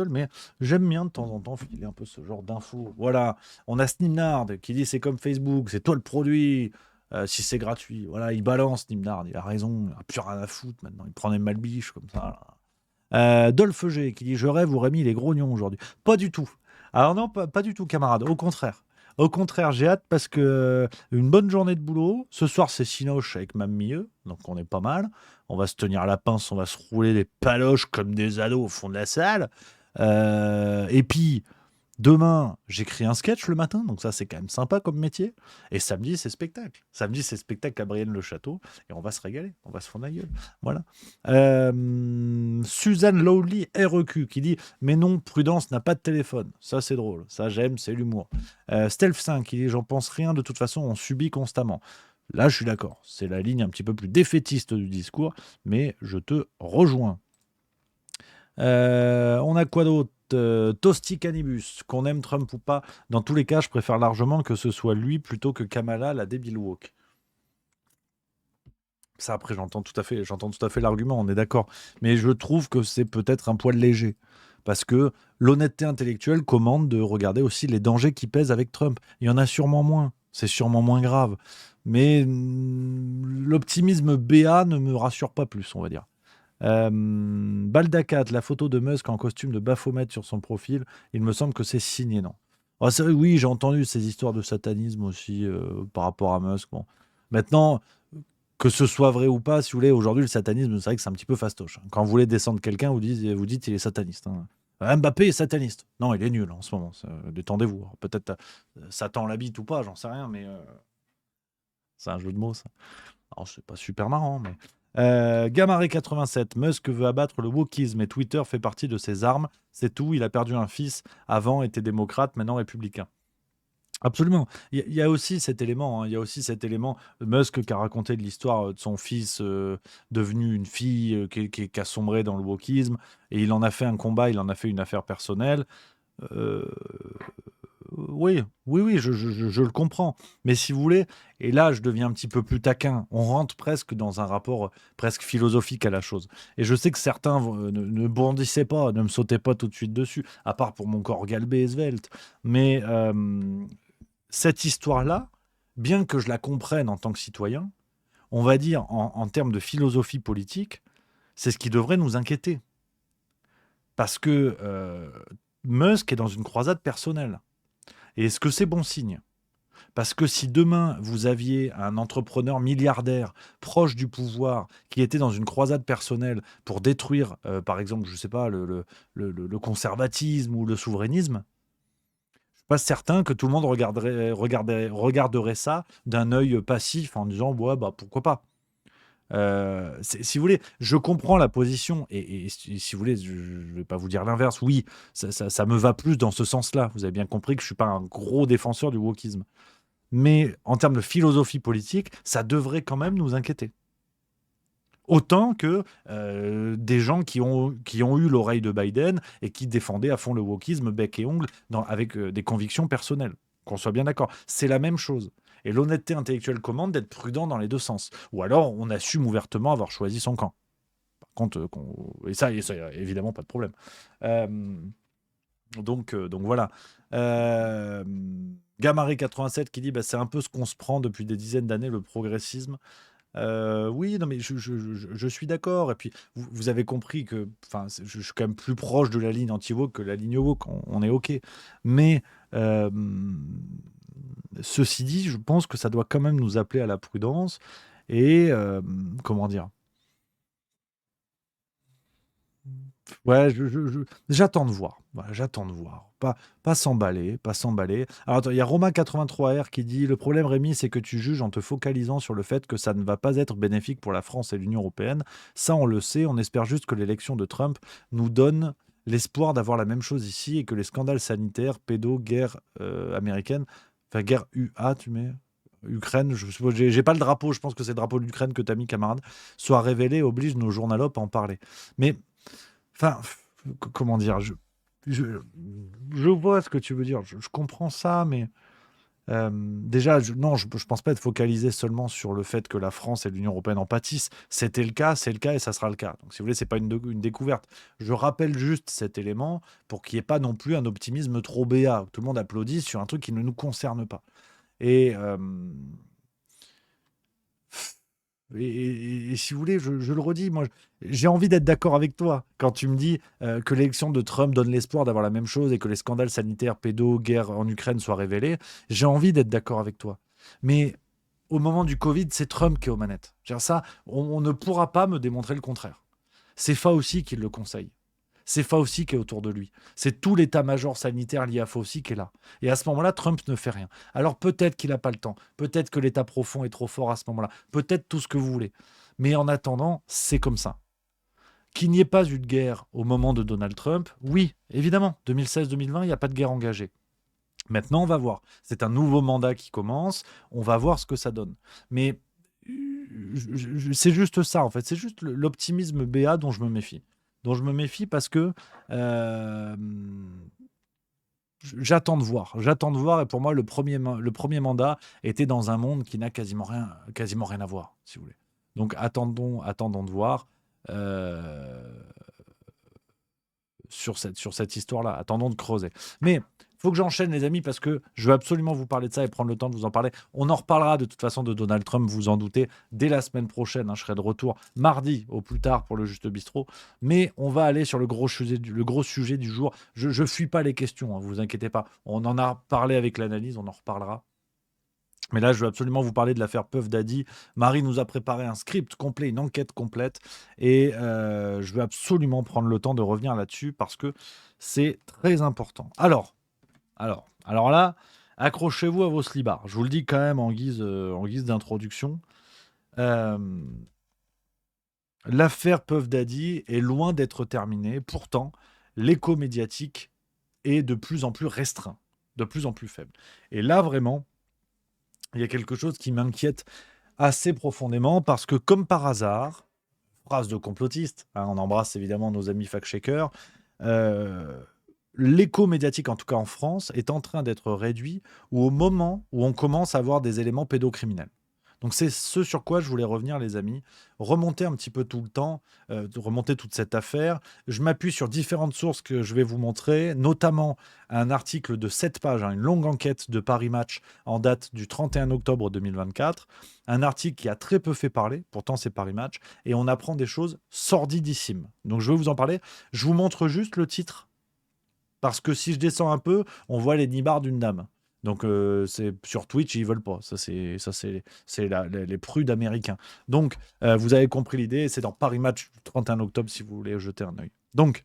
mais j'aime bien de temps en temps filer un peu ce genre d'infos. Voilà, on a Snimnard qui dit c'est comme Facebook, c'est toi le produit, si c'est gratuit. Voilà, il balance Snimnard, il a raison, il a plus rien à foutre maintenant, il prend des malbiches comme ça. Dolph G qui dit je rêve où Rémi il est grognon aujourd'hui. Pas du tout. Alors non, pas du tout, camarade, au contraire. Au contraire, j'ai hâte parce que une bonne journée de boulot. Ce soir, c'est Cinoche avec Mme Mieux, donc on est pas mal. On va se tenir la pince, on va se rouler des paloches comme des ados au fond de la salle. Et puis, Demain, j'écris un sketch le matin, donc ça c'est quand même sympa comme métier. Et samedi, c'est spectacle. Samedi, c'est spectacle à Brienne-le-Château et on va se régaler, on va se fondre la gueule. Voilà. Suzanne Lowly REQ qui dit mais non, Prudence n'a pas de téléphone. Ça c'est drôle, ça j'aime, c'est l'humour. Stealth 5 qui dit j'en pense rien, de toute façon on subit constamment. Là, je suis d'accord. C'est la ligne un petit peu plus défaitiste du discours, mais je te rejoins. On a quoi d'autre? Toasty Cannibus, qu'on aime Trump ou pas, dans tous les cas, je préfère largement que ce soit lui plutôt que Kamala, la débile woke. Ça, après, j'entends tout à fait l'argument, on est d'accord. Mais je trouve que c'est peut-être un poil léger. Parce que l'honnêteté intellectuelle commande de regarder aussi les dangers qui pèsent avec Trump. Il y en a sûrement moins. C'est sûrement moins grave. Mais l'optimisme BA ne me rassure pas plus, on va dire. Baldacat, la photo de Musk en costume de Baphomet sur son profil, il me semble que c'est signé, non? Ah, c'est vrai, oui, j'ai entendu ces histoires de satanisme aussi par rapport à Musk. Bon. Maintenant, que ce soit vrai ou pas, si vous voulez, aujourd'hui, le satanisme, c'est vrai que c'est un petit peu fastoche. Quand vous voulez descendre quelqu'un, vous dites il est sataniste. Hein. Mbappé est sataniste. Non, il est nul en ce moment. Détendez-vous. Alors, peut-être Satan l'habite ou pas, j'en sais rien, mais c'est un jeu de mots, ça. Alors, c'est pas super marrant, mais. Gamaré 87, Musk veut abattre le wokisme et Twitter fait partie de ses armes. C'est tout, il a perdu un fils. Avant était démocrate, maintenant républicain. Absolument. Il y a aussi cet élément. Hein, il y a aussi cet élément. Musk qui a raconté de l'histoire de son fils devenu une fille qui a sombré dans le wokisme. Et il en a fait un combat, il en a fait une affaire personnelle. Euh, oui, oui, je le comprends. Mais si vous voulez, et là, je deviens un petit peu plus taquin. On rentre presque dans un rapport presque philosophique à la chose. Et je sais que certains ne bondissaient pas, ne me sautaient pas tout de suite dessus, à part pour mon corps galbé et svelte. Mais cette histoire-là, bien que je la comprenne en tant que citoyen, on va dire en termes de philosophie politique, c'est ce qui devrait nous inquiéter. Parce que Musk est dans une croisade personnelle. Et est-ce que c'est bon signe? Parce que si demain, vous aviez un entrepreneur milliardaire proche du pouvoir qui était dans une croisade personnelle pour détruire, par exemple, je ne sais pas, le conservatisme ou le souverainisme, je ne suis pas certain que tout le monde regarderait ça d'un œil passif en disant ouais, bah, pourquoi pas. Si vous voulez, je comprends la position et si vous voulez, je ne vais pas vous dire l'inverse. Oui, ça me va plus dans ce sens-là. Vous avez bien compris que je ne suis pas un gros défenseur du wokisme. Mais en termes de philosophie politique, ça devrait quand même nous inquiéter. Autant que des gens qui ont eu l'oreille de Biden et qui défendaient à fond le wokisme bec et ongle avec des convictions personnelles. Qu'on soit bien d'accord. C'est la même chose. Et l'honnêteté intellectuelle commande d'être prudent dans les deux sens. Ou alors, on assume ouvertement avoir choisi son camp. Par contre, et ça, évidemment, pas de problème. Donc voilà. Gamaré 87 qui dit bah, c'est un peu ce qu'on se prend depuis des dizaines d'années, le progressisme. Oui, non, mais je suis d'accord. Et puis, vous avez compris que je suis quand même plus proche de la ligne anti-woke que la ligne woke. On est OK. Mais ceci dit, je pense que ça doit quand même nous appeler à la prudence. Et comment dire? Ouais, j'attends de voir. Voilà, j'attends de voir. Pas s'emballer, pas s'emballer. Alors, attends, il y a Romain83R qui dit le problème, Rémi, c'est que tu juges en te focalisant sur le fait que ça ne va pas être bénéfique pour la France et l'Union européenne. Ça, on le sait. On espère juste que l'élection de Trump nous donne l'espoir d'avoir la même chose ici et que les scandales sanitaires, pédo, guerre américaine, enfin, guerre UA, tu mets. Ukraine, j'ai pas le drapeau, je pense que c'est le drapeau de l'Ukraine que tu as mis, camarade, soit révélé, oblige nos journalopes à en parler. Mais enfin, comment dire, je, je vois ce que tu veux dire, je comprends ça, mais déjà, non, je pense pas être focalisé seulement sur le fait que la France et l'Union européenne en pâtissent. C'était le cas, c'est le cas et ça sera le cas. Donc, si vous voulez, c'est pas une découverte. Je rappelle juste cet élément pour qu'il n'y ait pas non plus un optimisme trop béat. Tout le monde applaudit sur un truc qui ne nous concerne pas. Et et si vous voulez, je le redis, moi, j'ai envie d'être d'accord avec toi quand tu me dis que l'élection de Trump donne l'espoir d'avoir la même chose et que les scandales sanitaires, pédo, guerre en Ukraine soient révélés. J'ai envie d'être d'accord avec toi. Mais au moment du Covid, c'est Trump qui est aux manettes. Ça, on ne pourra pas me démontrer le contraire. C'est Fauci qui le conseille. C'est Fauci qui est autour de lui. C'est tout l'état-major sanitaire lié à Fauci qui est là. Et à ce moment-là, Trump ne fait rien. Alors peut-être qu'il n'a pas le temps. Peut-être que l'état profond est trop fort à ce moment-là. Peut-être tout ce que vous voulez. Mais en attendant, c'est comme ça. Qu'il n'y ait pas eu de guerre au moment de Donald Trump, oui, évidemment. 2016-2020, il n'y a pas de guerre engagée. Maintenant, on va voir. C'est un nouveau mandat qui commence. On va voir ce que ça donne. Mais c'est juste ça, en fait. C'est juste l'optimisme BA dont je me méfie. Dont je me méfie parce que j'attends de voir. J'attends de voir. Et pour moi, le premier mandat était dans un monde qui n'a quasiment rien à voir, si vous voulez. Donc, attendons de voir sur cette histoire-là. Attendons de creuser. Mais il faut que j'enchaîne, les amis, parce que je veux absolument vous parler de ça et prendre le temps de vous en parler. On en reparlera de toute façon de Donald Trump, vous en doutez, dès la semaine prochaine. Je serai de retour mardi au plus tard pour le Juste Bistrot. Mais on va aller sur le gros sujet du jour. Je ne fuis pas les questions, vous inquiétez pas. On en a parlé avec l'analyse, on en reparlera. Mais là, je veux absolument vous parler de l'affaire Puff Daddy. Marie nous a préparé un script complet, une enquête complète. Et je veux absolument prendre le temps de revenir là-dessus parce que c'est très important. Alors là, accrochez-vous à vos slibards. Je vous le dis quand même en guise d'introduction. L'affaire Puff Daddy est loin d'être terminée. Pourtant, l'écho médiatique est de plus en plus restreint, de plus en plus faible. Et là, vraiment, il y a quelque chose qui m'inquiète assez profondément parce que, comme par hasard, phrase de complotiste, on embrasse évidemment nos amis fact-checkers, l'écho médiatique, en tout cas en France, est en train d'être réduit au moment où on commence à avoir des éléments pédocriminels. Donc c'est ce sur quoi je voulais revenir, les amis. Remonter un petit peu tout le temps, remonter toute cette affaire. Je m'appuie sur différentes sources que je vais vous montrer, notamment un article de 7 pages, une longue enquête de Paris Match en date du 31 octobre 2024. Un article qui a très peu fait parler, pourtant c'est Paris Match, et on apprend des choses sordidissimes. Donc je vais vous en parler. Je vous montre juste le titre, parce que si je descends un peu, on voit les nibards d'une dame. Donc c'est sur Twitch, ils veulent pas. Ça c'est les prudes américains. Donc vous avez compris l'idée. C'est dans Paris Match 31 octobre si vous voulez jeter un œil. Donc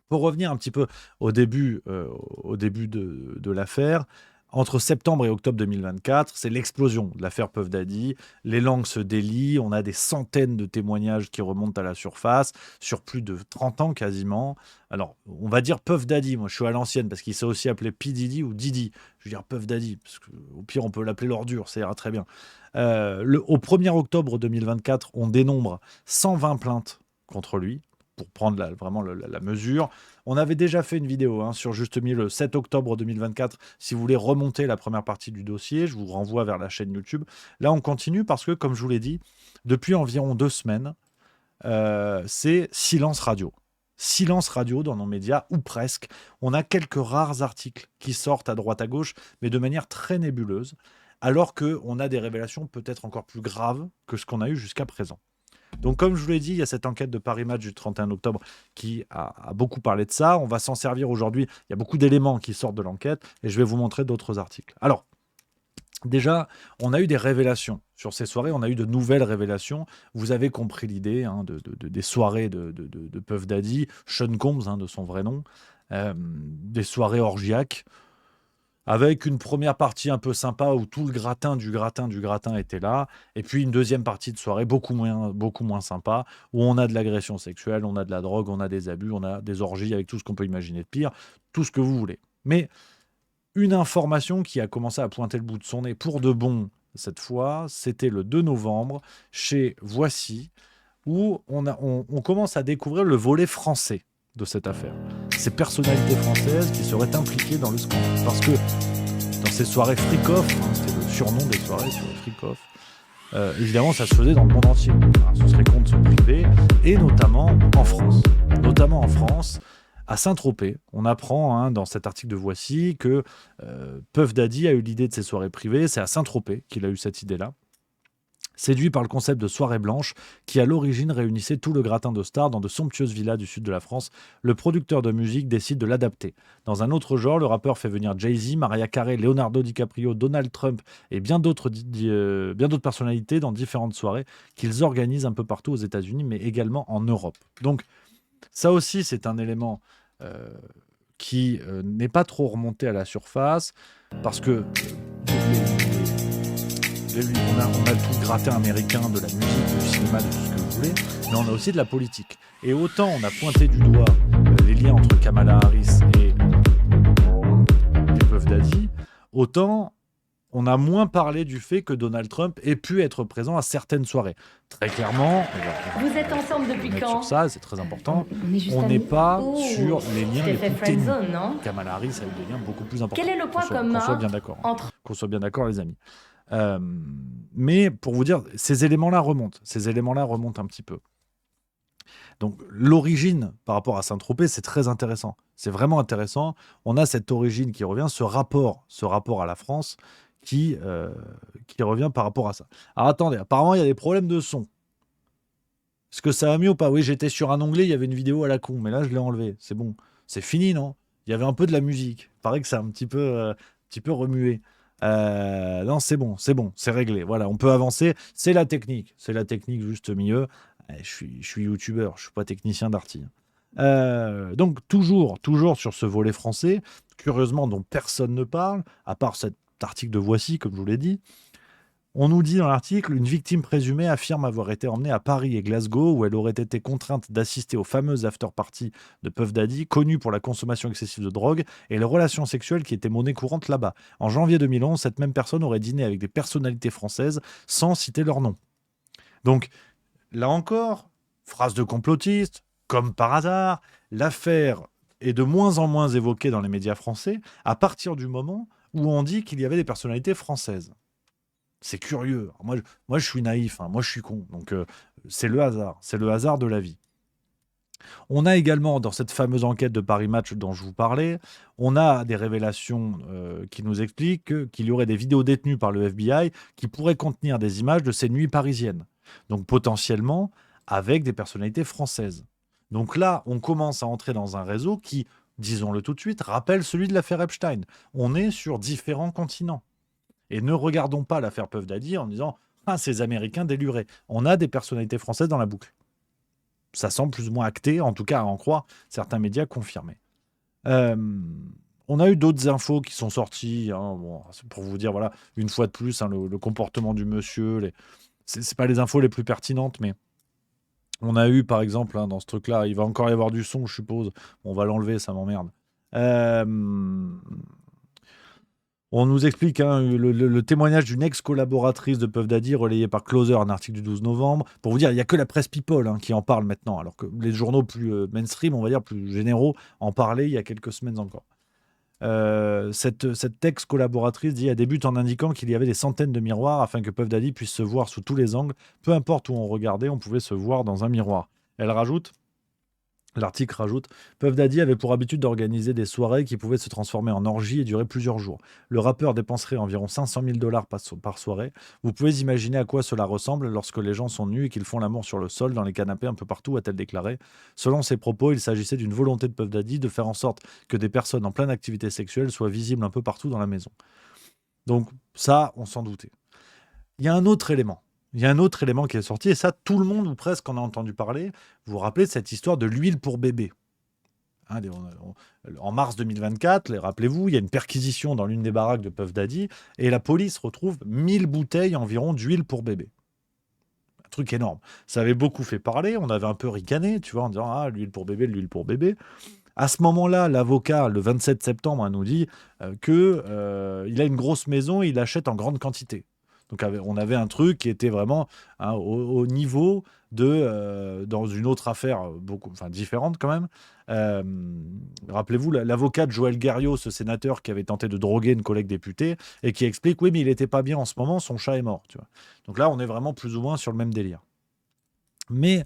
pour revenir un petit peu au début de l'affaire. Entre septembre et octobre 2024, c'est l'explosion de l'affaire Puff Daddy. Les langues se délient, on a des centaines de témoignages qui remontent à la surface, sur plus de 30 ans quasiment. Alors, on va dire Puff Daddy, moi je suis à l'ancienne, parce qu'il s'est aussi appelé P. Diddy ou Didi. Je veux dire Puff Daddy, parce qu'au pire on peut l'appeler l'ordure, ça ira très bien. Au 1er octobre 2024, on dénombre 120 plaintes contre lui, pour prendre vraiment la mesure. On avait déjà fait une vidéo sur Juste Mis le 7 octobre 2024. Si vous voulez remonter la première partie du dossier, je vous renvoie vers la chaîne YouTube. Là, on continue parce que, comme je vous l'ai dit, depuis environ 2 semaines, c'est silence radio. Silence radio dans nos médias, ou presque. On a quelques rares articles qui sortent à droite à gauche, mais de manière très nébuleuse, alors qu'on a des révélations peut-être encore plus graves que ce qu'on a eu jusqu'à présent. Donc, comme je vous l'ai dit, il y a cette enquête de Paris Match du 31 octobre qui a beaucoup parlé de ça. On va s'en servir aujourd'hui. Il y a beaucoup d'éléments qui sortent de l'enquête et je vais vous montrer d'autres articles. Alors, déjà, on a eu des révélations sur ces soirées. On a eu de nouvelles révélations. Vous avez compris l'idée des soirées de Puff Daddy, Sean Combs, de son vrai nom, des soirées orgiaques, avec une première partie un peu sympa où tout le gratin du gratin était là, et puis une deuxième partie de soirée beaucoup moins sympa, où on a de l'agression sexuelle, on a de la drogue, on a des abus, on a des orgies avec tout ce qu'on peut imaginer de pire, tout ce que vous voulez. Mais une information qui a commencé à pointer le bout de son nez pour de bon cette fois, c'était le 2 novembre, chez Voici, où on commence à découvrir le volet français de cette affaire. Ces personnalités françaises qui seraient impliquées dans le scandale. Parce que dans ces soirées freak-off, c'était le surnom des soirées sur les freak-off, évidemment ça se faisait dans le monde entier. Alors, ce serait compte privé, et notamment en France. Notamment en France, à Saint-Tropez. On apprend dans cet article de Voici que Puff Daddy a eu l'idée de ces soirées privées. C'est à Saint-Tropez qu'il a eu cette idée-là. Séduit par le concept de soirée blanche, qui à l'origine réunissait tout le gratin de stars dans de somptueuses villas du sud de la France, le producteur de musique décide de l'adapter. Dans un autre genre, le rappeur fait venir Jay-Z, Mariah Carey, Leonardo DiCaprio, Donald Trump et bien d'autres personnalités dans différentes soirées qu'ils organisent un peu partout aux États-Unis, mais également en Europe. Donc, Ça aussi, c'est un élément qui n'est pas trop remonté à la surface, parce que on a tout le gratin américain de la musique, du cinéma, de tout ce que vous voulez, mais on a aussi de la politique. Et autant on a pointé du doigt les liens entre Kamala Harris et Puff Daddy, autant on a moins parlé du fait que Donald Trump ait pu être présent à certaines soirées. Très clairement, vous êtes ensemble depuis quand? Sur ça, c'est très important. On n'est pas sur les liens les plus ténus. Non, Kamala Harris a eu des liens beaucoup plus importants. Quel est le point commun qu'on soit bien d'accord, qu'on soit bien d'accord, les amis. Mais pour vous dire, ces éléments-là remontent un petit peu. Donc l'origine par rapport à Saint-Tropez, c'est très intéressant. C'est vraiment intéressant. On a cette origine qui revient, ce rapport à la France qui revient par rapport à ça. Alors attendez, apparemment il y a des problèmes de son. Est-ce que ça va mieux ou pas? Oui, j'étais sur un onglet, il y avait une vidéo à la con, mais là je l'ai enlevé. C'est bon, c'est fini, non? Il y avait un peu de la musique. Il paraît que ça a un petit peu remué. Non, c'est bon, c'est réglé. Voilà, on peut avancer. C'est la technique juste mieux. Je suis youtubeur, je suis pas technicien d'arty. Donc toujours sur ce volet français, curieusement dont personne ne parle, à part cet article de Voici, comme je vous l'ai dit. On nous dit dans l'article, une victime présumée affirme avoir été emmenée à Paris et Glasgow, où elle aurait été contrainte d'assister aux fameuses after-parties de Puff Daddy, connues pour la consommation excessive de drogue et les relations sexuelles qui étaient monnaie courante là-bas. En janvier 2011, cette même personne aurait dîné avec des personnalités françaises sans citer leur nom. Donc, là encore, phrase de complotiste, comme par hasard, l'affaire est de moins en moins évoquée dans les médias français à partir du moment où on dit qu'il y avait des personnalités françaises. C'est curieux. Alors moi, je suis naïf, moi, je suis con. Donc, c'est le hasard de la vie. On a également, dans cette fameuse enquête de Paris Match dont je vous parlais, on a des révélations qui nous expliquent qu'il y aurait des vidéos détenues par le FBI qui pourraient contenir des images de ces nuits parisiennes. Donc, potentiellement, avec des personnalités françaises. Donc là, on commence à entrer dans un réseau qui, disons-le tout de suite, rappelle celui de l'affaire Epstein. On est sur différents continents. Et ne regardons pas l'affaire Puff Daddy en disant « Ah, ces Américains délurés ». On a des personnalités françaises dans la boucle. Ça semble plus ou moins acté, en tout cas à en croire certains médias confirmés. On a eu d'autres infos qui sont sorties, c'est pour vous dire, voilà, une fois de plus, le comportement du monsieur. C'est pas les infos les plus pertinentes, mais on a eu, par exemple, dans ce truc-là, il va encore y avoir du son, je suppose. On va l'enlever, ça m'emmerde. On nous explique le témoignage d'une ex-collaboratrice de Puff Daddy relayé par Closer, un article du 12 novembre. Pour vous dire, il n'y a que la presse People qui en parle maintenant, alors que les journaux plus mainstream, on va dire plus généraux, en parlaient il y a quelques semaines encore. Cette ex-collaboratrice dit: elle débute en indiquant qu'il y avait des centaines de miroirs afin que Puff Daddy puisse se voir sous tous les angles. Peu importe où on regardait, on pouvait se voir dans un miroir. L'article rajoute: Puff Daddy avait pour habitude d'organiser des soirées qui pouvaient se transformer en orgies et durer plusieurs jours. Le rappeur dépenserait environ 500 000 $ par soirée. Vous pouvez imaginer à quoi cela ressemble lorsque les gens sont nus et qu'ils font l'amour sur le sol, dans les canapés, un peu partout, a-t-elle déclaré. Selon ses propos, il s'agissait d'une volonté de Puff Daddy de faire en sorte que des personnes en pleine activité sexuelle soient visibles un peu partout dans la maison. Donc ça, on s'en doutait. Il y a un autre élément qui est sorti, et ça, tout le monde ou presque en a entendu parler. Vous vous rappelez de cette histoire de l'huile pour bébé? En mars 2024, rappelez-vous, il y a une perquisition dans l'une des baraques de Puff Daddy, et la police retrouve 1000 bouteilles environ d'huile pour bébé. Un truc énorme. Ça avait beaucoup fait parler, on avait un peu ricané, tu vois, en disant « Ah, l'huile pour bébé ». À ce moment-là, l'avocat, le 27 septembre, nous dit qu'il a une grosse maison et il achète en grande quantité. Donc on avait un truc qui était vraiment au niveau de dans une autre affaire différente quand même. Rappelez-vous l'avocat de Joël Guerriau, ce sénateur qui avait tenté de droguer une collègue députée et qui explique: oui, mais il n'était pas bien en ce moment, son chat est mort. Tu vois. Donc là, on est vraiment plus ou moins sur le même délire. Mais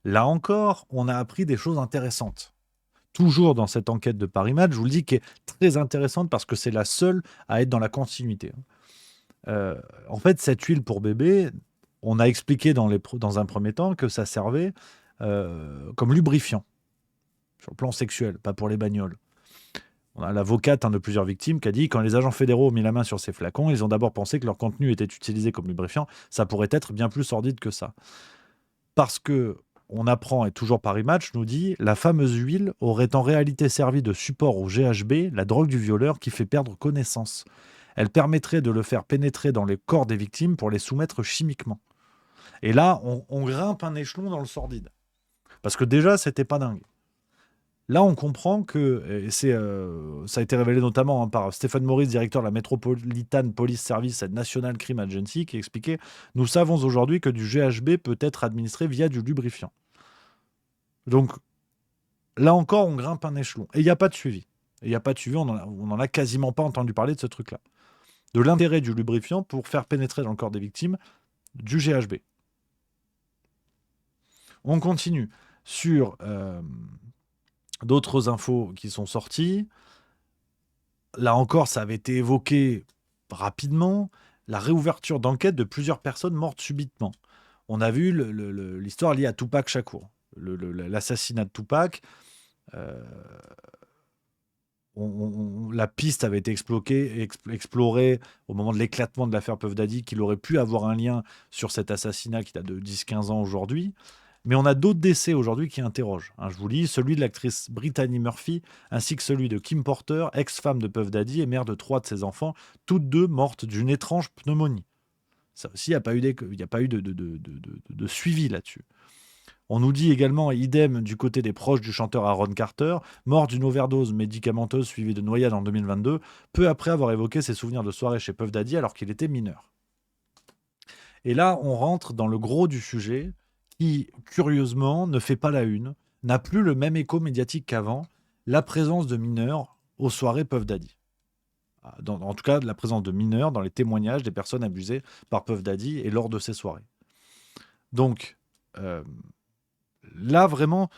là encore, on a appris des choses intéressantes. Toujours dans cette enquête de Paris Match, je vous le dis, qui est très intéressante parce que c'est la seule à être dans la continuité. En fait, cette huile pour bébé, on a expliqué dans un premier temps que ça servait comme lubrifiant sur le plan sexuel, pas pour les bagnoles. On a l'avocate de plusieurs victimes qui a dit: quand les agents fédéraux ont mis la main sur ces flacons, ils ont d'abord pensé que leur contenu était utilisé comme lubrifiant. Ça pourrait être bien plus sordide que ça. Parce que on apprend, et toujours Paris Match nous dit, la fameuse huile aurait en réalité servi de support au GHB, la drogue du violeur qui fait perdre connaissance. Elle permettrait de le faire pénétrer dans les corps des victimes pour les soumettre chimiquement. Et là, on grimpe un échelon dans le sordide. Parce que déjà, c'était pas dingue. Là, on comprend que, et ça a été révélé notamment par Stéphane Maurice, directeur de la Metropolitan Police Service et National Crime Agency, qui expliquait « Nous savons aujourd'hui que du GHB peut être administré via du lubrifiant. » Donc, là encore, on grimpe un échelon. Et il n'y a pas de suivi. Et il n'y a pas de suivi, on n'en a quasiment pas entendu parler de ce truc-là. De l'intérêt du lubrifiant pour faire pénétrer dans le corps des victimes du GHB. On continue sur d'autres infos qui sont sorties. Là encore, ça avait été évoqué rapidement. La réouverture d'enquête de plusieurs personnes mortes subitement. On a vu l'histoire liée à Tupac Shakur. L'assassinat de Tupac. La piste avait été explorée au moment de l'éclatement de l'affaire Puff Daddy, qu'il aurait pu avoir un lien sur cet assassinat qui date de 10-15 ans aujourd'hui. Mais on a d'autres décès aujourd'hui qui interrogent. Je vous lis, celui de l'actrice Brittany Murphy, ainsi que celui de Kim Porter, ex-femme de Puff Daddy et mère de 3 de ses enfants, toutes deux mortes d'une étrange pneumonie. Ça aussi, il n'y a pas eu de suivi là-dessus. On nous dit également, idem du côté des proches du chanteur Aaron Carter, mort d'une overdose médicamenteuse suivie de noyade en 2022, peu après avoir évoqué ses souvenirs de soirée chez Puff Daddy alors qu'il était mineur. Et là, on rentre dans le gros du sujet, qui, curieusement, ne fait pas la une, n'a plus le même écho médiatique qu'avant, la présence de mineurs aux soirées Puff Daddy. En tout cas, la présence de mineurs dans les témoignages des personnes abusées par Puff Daddy et lors de ces soirées. Donc, là, vraiment,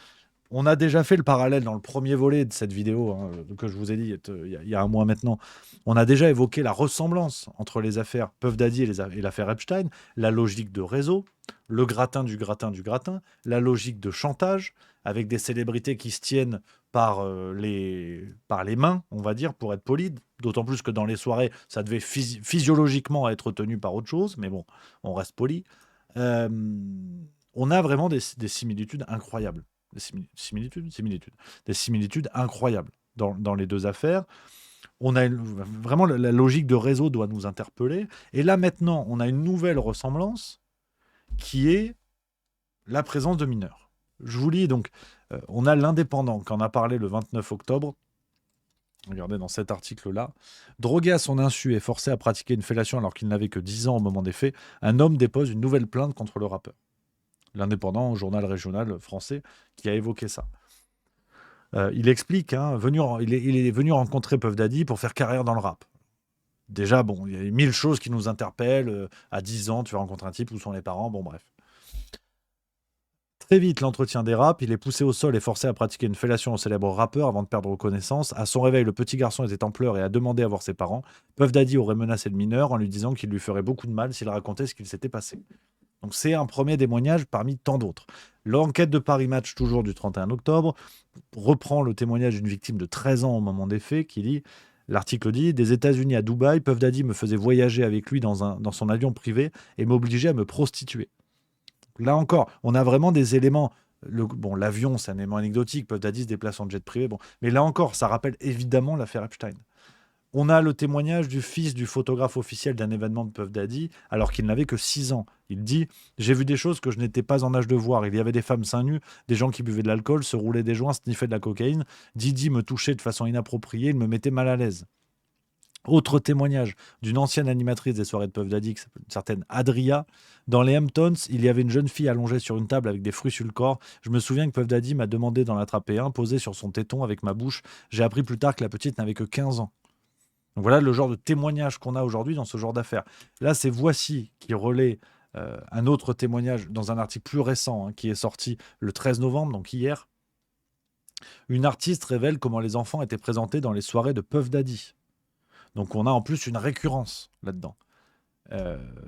on a déjà fait le parallèle dans le premier volet de cette vidéo que je vous ai dit il y a un mois maintenant. On a déjà évoqué la ressemblance entre les affaires Puff Daddy et l'affaire Epstein, la logique de réseau, le gratin du gratin du gratin, la logique de chantage, avec des célébrités qui se tiennent par les mains, on va dire, pour être poli, d'autant plus que dans les soirées, ça devait physiologiquement être tenu par autre chose, mais bon, on reste poli. On a vraiment des similitudes incroyables. Des similitudes incroyables dans les deux affaires. On a vraiment la logique de réseau doit nous interpeller. Et là maintenant, on a une nouvelle ressemblance qui est la présence de mineurs. Je vous lis donc, on a l'Indépendant qui en a parlé le 29 octobre. Regardez dans cet article-là. Drogué à son insu et forcé à pratiquer une fellation alors qu'il n'avait que 10 ans au moment des faits, un homme dépose une nouvelle plainte contre le rappeur. L'Indépendant, journal régional français, qui a évoqué ça. Il explique, il est venu rencontrer Puff Daddy pour faire carrière dans le rap. Déjà, bon, il y a 1000 choses qui nous interpellent. À 10 ans, tu vas rencontrer un type, où sont les parents, bon bref. Très vite, l'entretien dérape, il est poussé au sol et forcé à pratiquer une fellation au célèbre rappeur avant de perdre connaissance. À son réveil, le petit garçon était en pleurs et a demandé à voir ses parents. Puff Daddy aurait menacé le mineur en lui disant qu'il lui ferait beaucoup de mal s'il racontait ce qu'il s'était passé. Donc c'est un premier témoignage parmi tant d'autres. L'enquête de Paris Match, toujours du 31 octobre, reprend le témoignage d'une victime de 13 ans au moment des faits qui dit, l'article dit, des États-Unis à Dubaï, Puff Daddy me faisait voyager avec lui dans son avion privé et m'obligeait à me prostituer. Là encore, on a vraiment des éléments. L'avion, c'est un élément anecdotique. Puff Daddy se déplace en jet privé. Mais là encore, ça rappelle évidemment l'affaire Epstein. On a le témoignage du fils du photographe officiel d'un événement de Puff Daddy, alors qu'il n'avait que 6 ans. Il dit « J'ai vu des choses que je n'étais pas en âge de voir. Il y avait des femmes seins nus, des gens qui buvaient de l'alcool, se roulaient des joints, sniffaient de la cocaïne. Didi me touchait de façon inappropriée, il me mettait mal à l'aise. » Autre témoignage d'une ancienne animatrice des soirées de Puff Daddy, une certaine Adria. Dans les Hamptons, il y avait une jeune fille allongée sur une table avec des fruits sur le corps. Je me souviens que Puff Daddy m'a demandé d'en attraper un, posé sur son téton avec ma bouche. J'ai appris plus tard que la petite n'avait que 15 ans. Donc voilà le genre de témoignage qu'on a aujourd'hui dans ce genre d'affaires. Là, c'est Voici qui relaie un autre témoignage dans un article plus récent qui est sorti le 13 novembre, donc hier. Une artiste révèle comment les enfants étaient présentés dans les soirées de Puff Daddy. Donc on a en plus une récurrence là-dedans.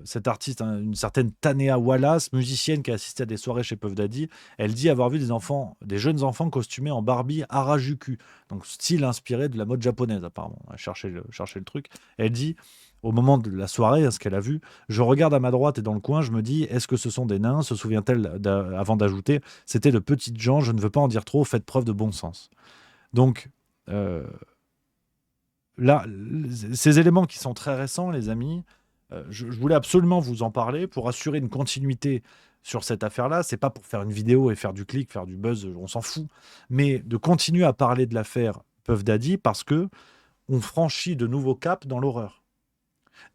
Cette artiste, une certaine Tanea Wallace, musicienne qui a assisté à des soirées chez Puff Daddy, elle dit avoir vu des jeunes enfants costumés en Barbie Harajuku, donc style inspiré de la mode japonaise apparemment. Cherchez le truc. Elle dit au moment de la soirée, ce qu'elle a vu, je regarde à ma droite et dans le coin, je me dis, est-ce que ce sont des nains? Se souvient-elle avant d'ajouter, c'était de petites gens, je ne veux pas en dire trop, faites preuve de bon sens. Donc, euh, là, ces éléments qui sont très récents, les amis, je voulais absolument vous en parler pour assurer une continuité sur cette affaire-là. C'est pas pour faire une vidéo et faire du clic, faire du buzz, on s'en fout, mais de continuer à parler de l'affaire Puff Daddy parce que on franchit de nouveaux caps dans l'horreur.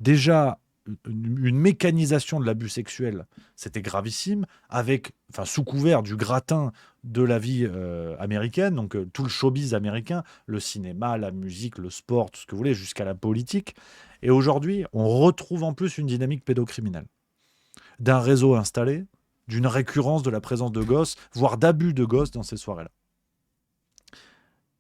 Déjà, une mécanisation de l'abus sexuel, c'était gravissime, avec, enfin, sous couvert du gratin de la vie américaine, donc tout le showbiz américain, le cinéma, la musique, le sport, tout ce que vous voulez, jusqu'à la politique. Et aujourd'hui, on retrouve en plus une dynamique pédocriminelle, d'un réseau installé, d'une récurrence de la présence de gosses, voire d'abus de gosses dans ces soirées-là.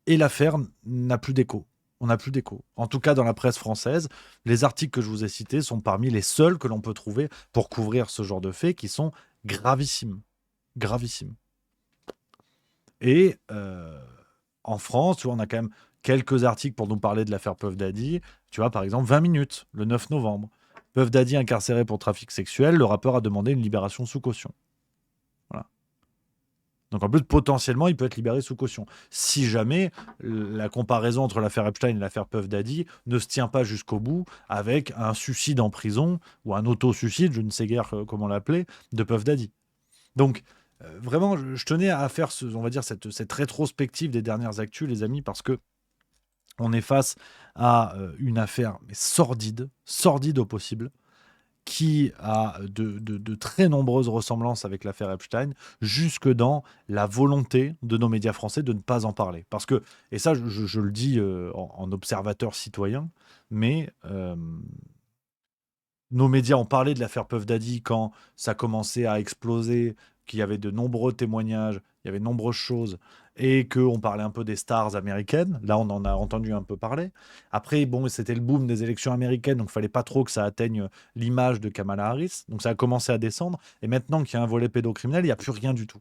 Et l'affaire n'a plus d'écho. On n'a plus d'écho. En tout cas, dans la presse française, les articles que je vous ai cités sont parmi les seuls que l'on peut trouver pour couvrir ce genre de faits qui sont gravissimes. Gravissimes. Et en France, tu vois, on a quand même quelques articles pour nous parler de l'affaire Puff Daddy. Tu vois, par exemple, 20 minutes, le 9 novembre. Puff Daddy incarcéré pour trafic sexuel, le rappeur a demandé une libération sous caution. Voilà. Donc en plus, potentiellement, il peut être libéré sous caution. Si jamais la comparaison entre l'affaire Epstein et l'affaire Puff Daddy ne se tient pas jusqu'au bout avec un suicide en prison ou un auto-suicide, je ne sais guère comment l'appeler, de Puff Daddy. Donc vraiment, je tenais à faire on va dire cette rétrospective des dernières actus, les amis, parce que on est face à une affaire mais sordide au possible, qui a de très nombreuses ressemblances avec l'affaire Epstein, jusque dans la volonté de nos médias français de ne pas en parler. Parce que, et ça je le dis en observateur citoyen, mais nos médias ont parlé de l'affaire Puff Daddy quand ça commençait à exploser, qu'il y avait de nombreux témoignages, il y avait de nombreuses choses, et qu'on parlait un peu des stars américaines. Là, on en a entendu un peu parler. Après, bon, c'était le boom des élections américaines, donc il fallait pas trop que ça atteigne l'image de Kamala Harris. Donc ça a commencé à descendre. Et maintenant qu'il y a un volet pédocriminel, il n'y a plus rien du tout.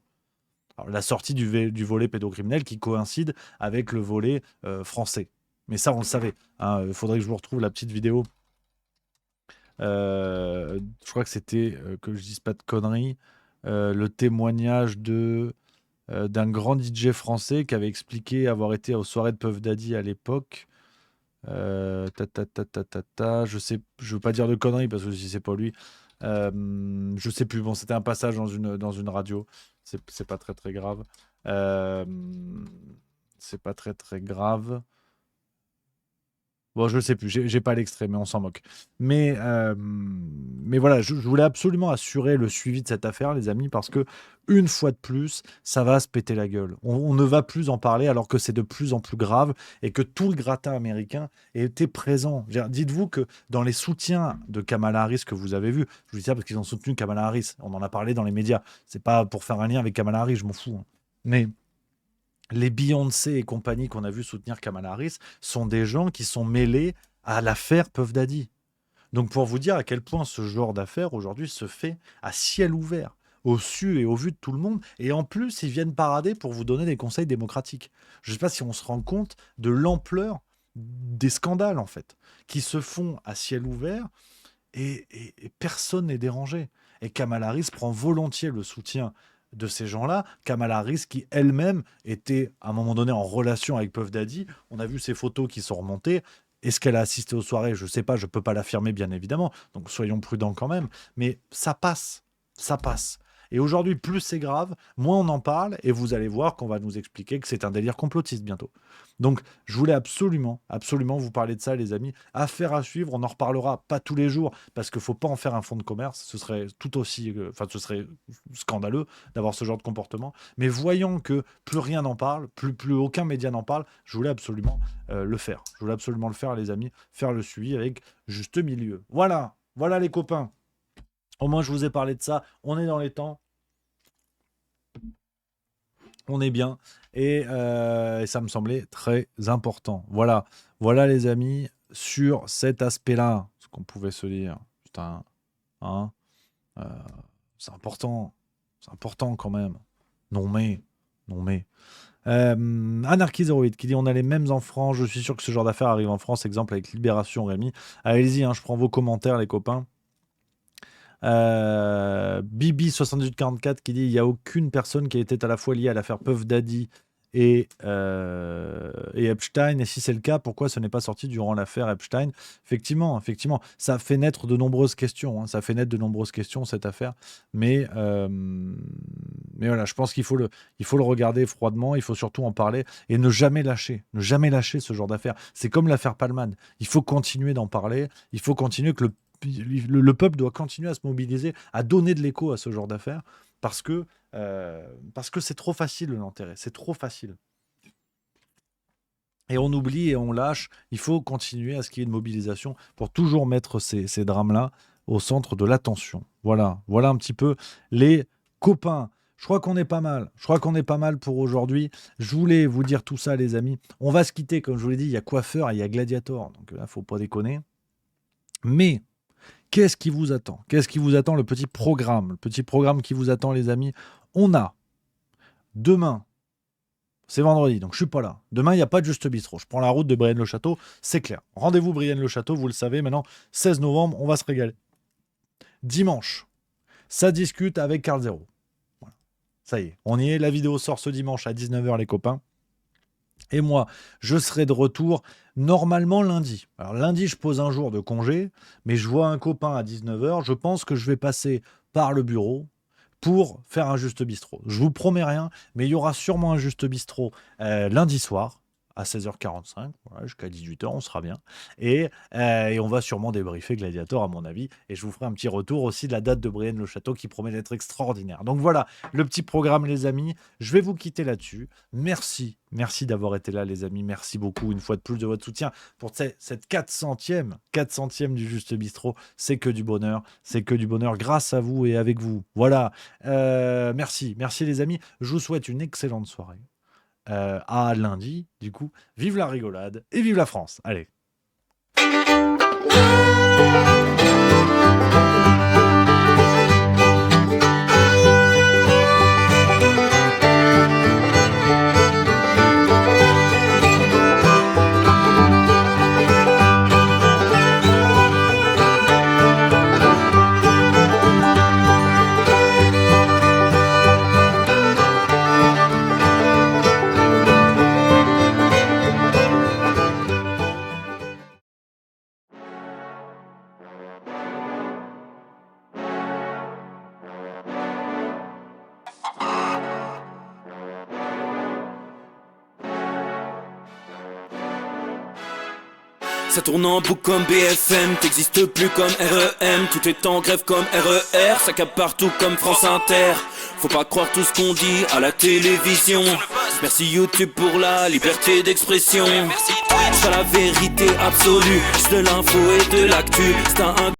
Alors, la sortie du volet pédocriminel qui coïncide avec le volet français. Mais ça, on le savait. Il faudrait que je vous retrouve la petite vidéo. Je crois que c'était, que je dise pas de conneries, le témoignage d'un grand DJ français qui avait expliqué avoir été aux soirées de Puff Daddy à l'époque. Je veux pas dire de conneries parce que si c'est pas lui, je sais plus. Bon, c'était un passage dans une radio. C'est pas très très grave. Euh, c'est pas très très grave. Bon, je sais plus, j'ai pas l'extrait, mais on s'en moque. Mais voilà, je voulais absolument assurer le suivi de cette affaire, les amis, parce que une fois de plus, ça va se péter la gueule. On ne va plus en parler alors que c'est de plus en plus grave et que tout le gratin américain était présent. Je veux dire, dites-vous que dans les soutiens de Kamala Harris que vous avez vus, je vous dis ça parce qu'ils ont soutenu Kamala Harris, on en a parlé dans les médias. C'est pas pour faire un lien avec Kamala Harris, je m'en fous, hein. Mais les Beyoncé et compagnie qu'on a vu soutenir Kamala Harris sont des gens qui sont mêlés à l'affaire Puff Daddy. Donc pour vous dire à quel point ce genre d'affaire aujourd'hui se fait à ciel ouvert, au su et au vu de tout le monde, et en plus ils viennent parader pour vous donner des conseils démocratiques. Je ne sais pas si on se rend compte de l'ampleur des scandales en fait, qui se font à ciel ouvert et personne n'est dérangé. Et Kamala Harris prend volontiers le soutien de ces gens-là. Kamala Harris, qui elle-même était à un moment donné en relation avec Puff Daddy. On a vu ces photos qui sont remontées. Est-ce qu'elle a assisté aux soirées? Je ne sais pas, je ne peux pas l'affirmer, bien évidemment. Donc soyons prudents quand même. Mais ça passe. Ça passe. Et aujourd'hui, plus c'est grave, moins on en parle, et vous allez voir qu'on va nous expliquer que c'est un délire complotiste bientôt. Donc, je voulais absolument, absolument vous parler de ça, les amis. Affaire à suivre, on en reparlera pas tous les jours, parce qu'il ne faut pas en faire un fonds de commerce. Ce serait tout aussi, enfin, ce serait scandaleux d'avoir ce genre de comportement. Mais voyant que plus rien n'en parle, plus aucun média n'en parle, je voulais absolument le faire. Je voulais absolument le faire, les amis, faire le suivi avec juste milieu. Voilà, voilà les copains. Au moins, je vous ai parlé de ça. On est dans les temps. On est bien. Et ça me semblait très important. Voilà. Voilà, les amis, sur cet aspect-là, ce qu'on pouvait se dire. Putain, hein, euh, c'est important. C'est important quand même. Non mais. Anarchizeroid qui dit on a les mêmes en France, je suis sûr que ce genre d'affaires arrive en France, exemple avec Libération Rémi. Allez-y, je prends vos commentaires les copains. Bibi7844 qui dit il n'y a aucune personne qui était à la fois liée à l'affaire Puff Daddy et Epstein, et si c'est le cas, pourquoi ce n'est pas sorti durant l'affaire Epstein? Effectivement, ça fait naître de nombreuses questions, ça fait naître de nombreuses questions cette affaire, mais voilà, je pense qu'il faut le regarder froidement, il faut surtout en parler et ne jamais lâcher ce genre d'affaire. C'est comme l'affaire Palman, il faut continuer d'en parler, il faut continuer que le peuple doit continuer à se mobiliser, à donner de l'écho à ce genre d'affaires, parce que c'est trop facile de l'enterrer, c'est trop facile. Et on oublie et on lâche. Il faut continuer à ce qu'il y ait une mobilisation pour toujours mettre ces drames-là au centre de l'attention. Voilà un petit peu les copains. Je crois qu'on est pas mal. Pour aujourd'hui. Je voulais vous dire tout ça, les amis. On va se quitter, comme je vous l'ai dit, il y a Coiffeur et il y a Gladiator. Donc là, faut pas déconner. Mais qu'est-ce qui vous attend? Le petit programme qui vous attend, les amis. On a demain, c'est vendredi, donc je suis pas là. Demain, il n'y a pas de Juste Bistrot. Je prends la route de Brienne-le-Château, c'est clair. Rendez-vous Brienne-le-Château, vous le savez maintenant, 16 novembre, on va se régaler. Dimanche, ça discute avec Carl Zero. Voilà. Ça y est, on y est. La vidéo sort ce dimanche à 19h, les copains. Et moi, je serai de retour normalement lundi. Alors lundi, je pose un jour de congé, mais je vois un copain à 19h. Je pense que je vais passer par le bureau pour faire un Juste Bistrot. Je vous promets rien, mais il y aura sûrement un Juste Bistrot lundi soir à 16h45, voilà, jusqu'à 18h, on sera bien. Et on va sûrement débriefer Gladiator, à mon avis. Et je vous ferai un petit retour aussi de la date de Brienne-le-Château qui promet d'être extraordinaire. Donc voilà, le petit programme, les amis. Je vais vous quitter là-dessus. Merci d'avoir été là, les amis. Merci beaucoup, une fois de plus, de votre soutien pour cette 400e du Juste Bistrot. C'est que du bonheur. Grâce à vous et avec vous. Voilà. Merci, les amis. Je vous souhaite une excellente soirée. À lundi, du coup. Vive la rigolade et vive la France. Allez. Ça tourne en boucle comme BFM, t'existes plus comme REM. Tout est en grève comme RER, ça capte partout comme France Inter. Faut pas croire tout ce qu'on dit à la télévision. Merci YouTube pour la liberté d'expression. C'est pas la vérité absolue, c'est de l'info et de l'actu. C'est un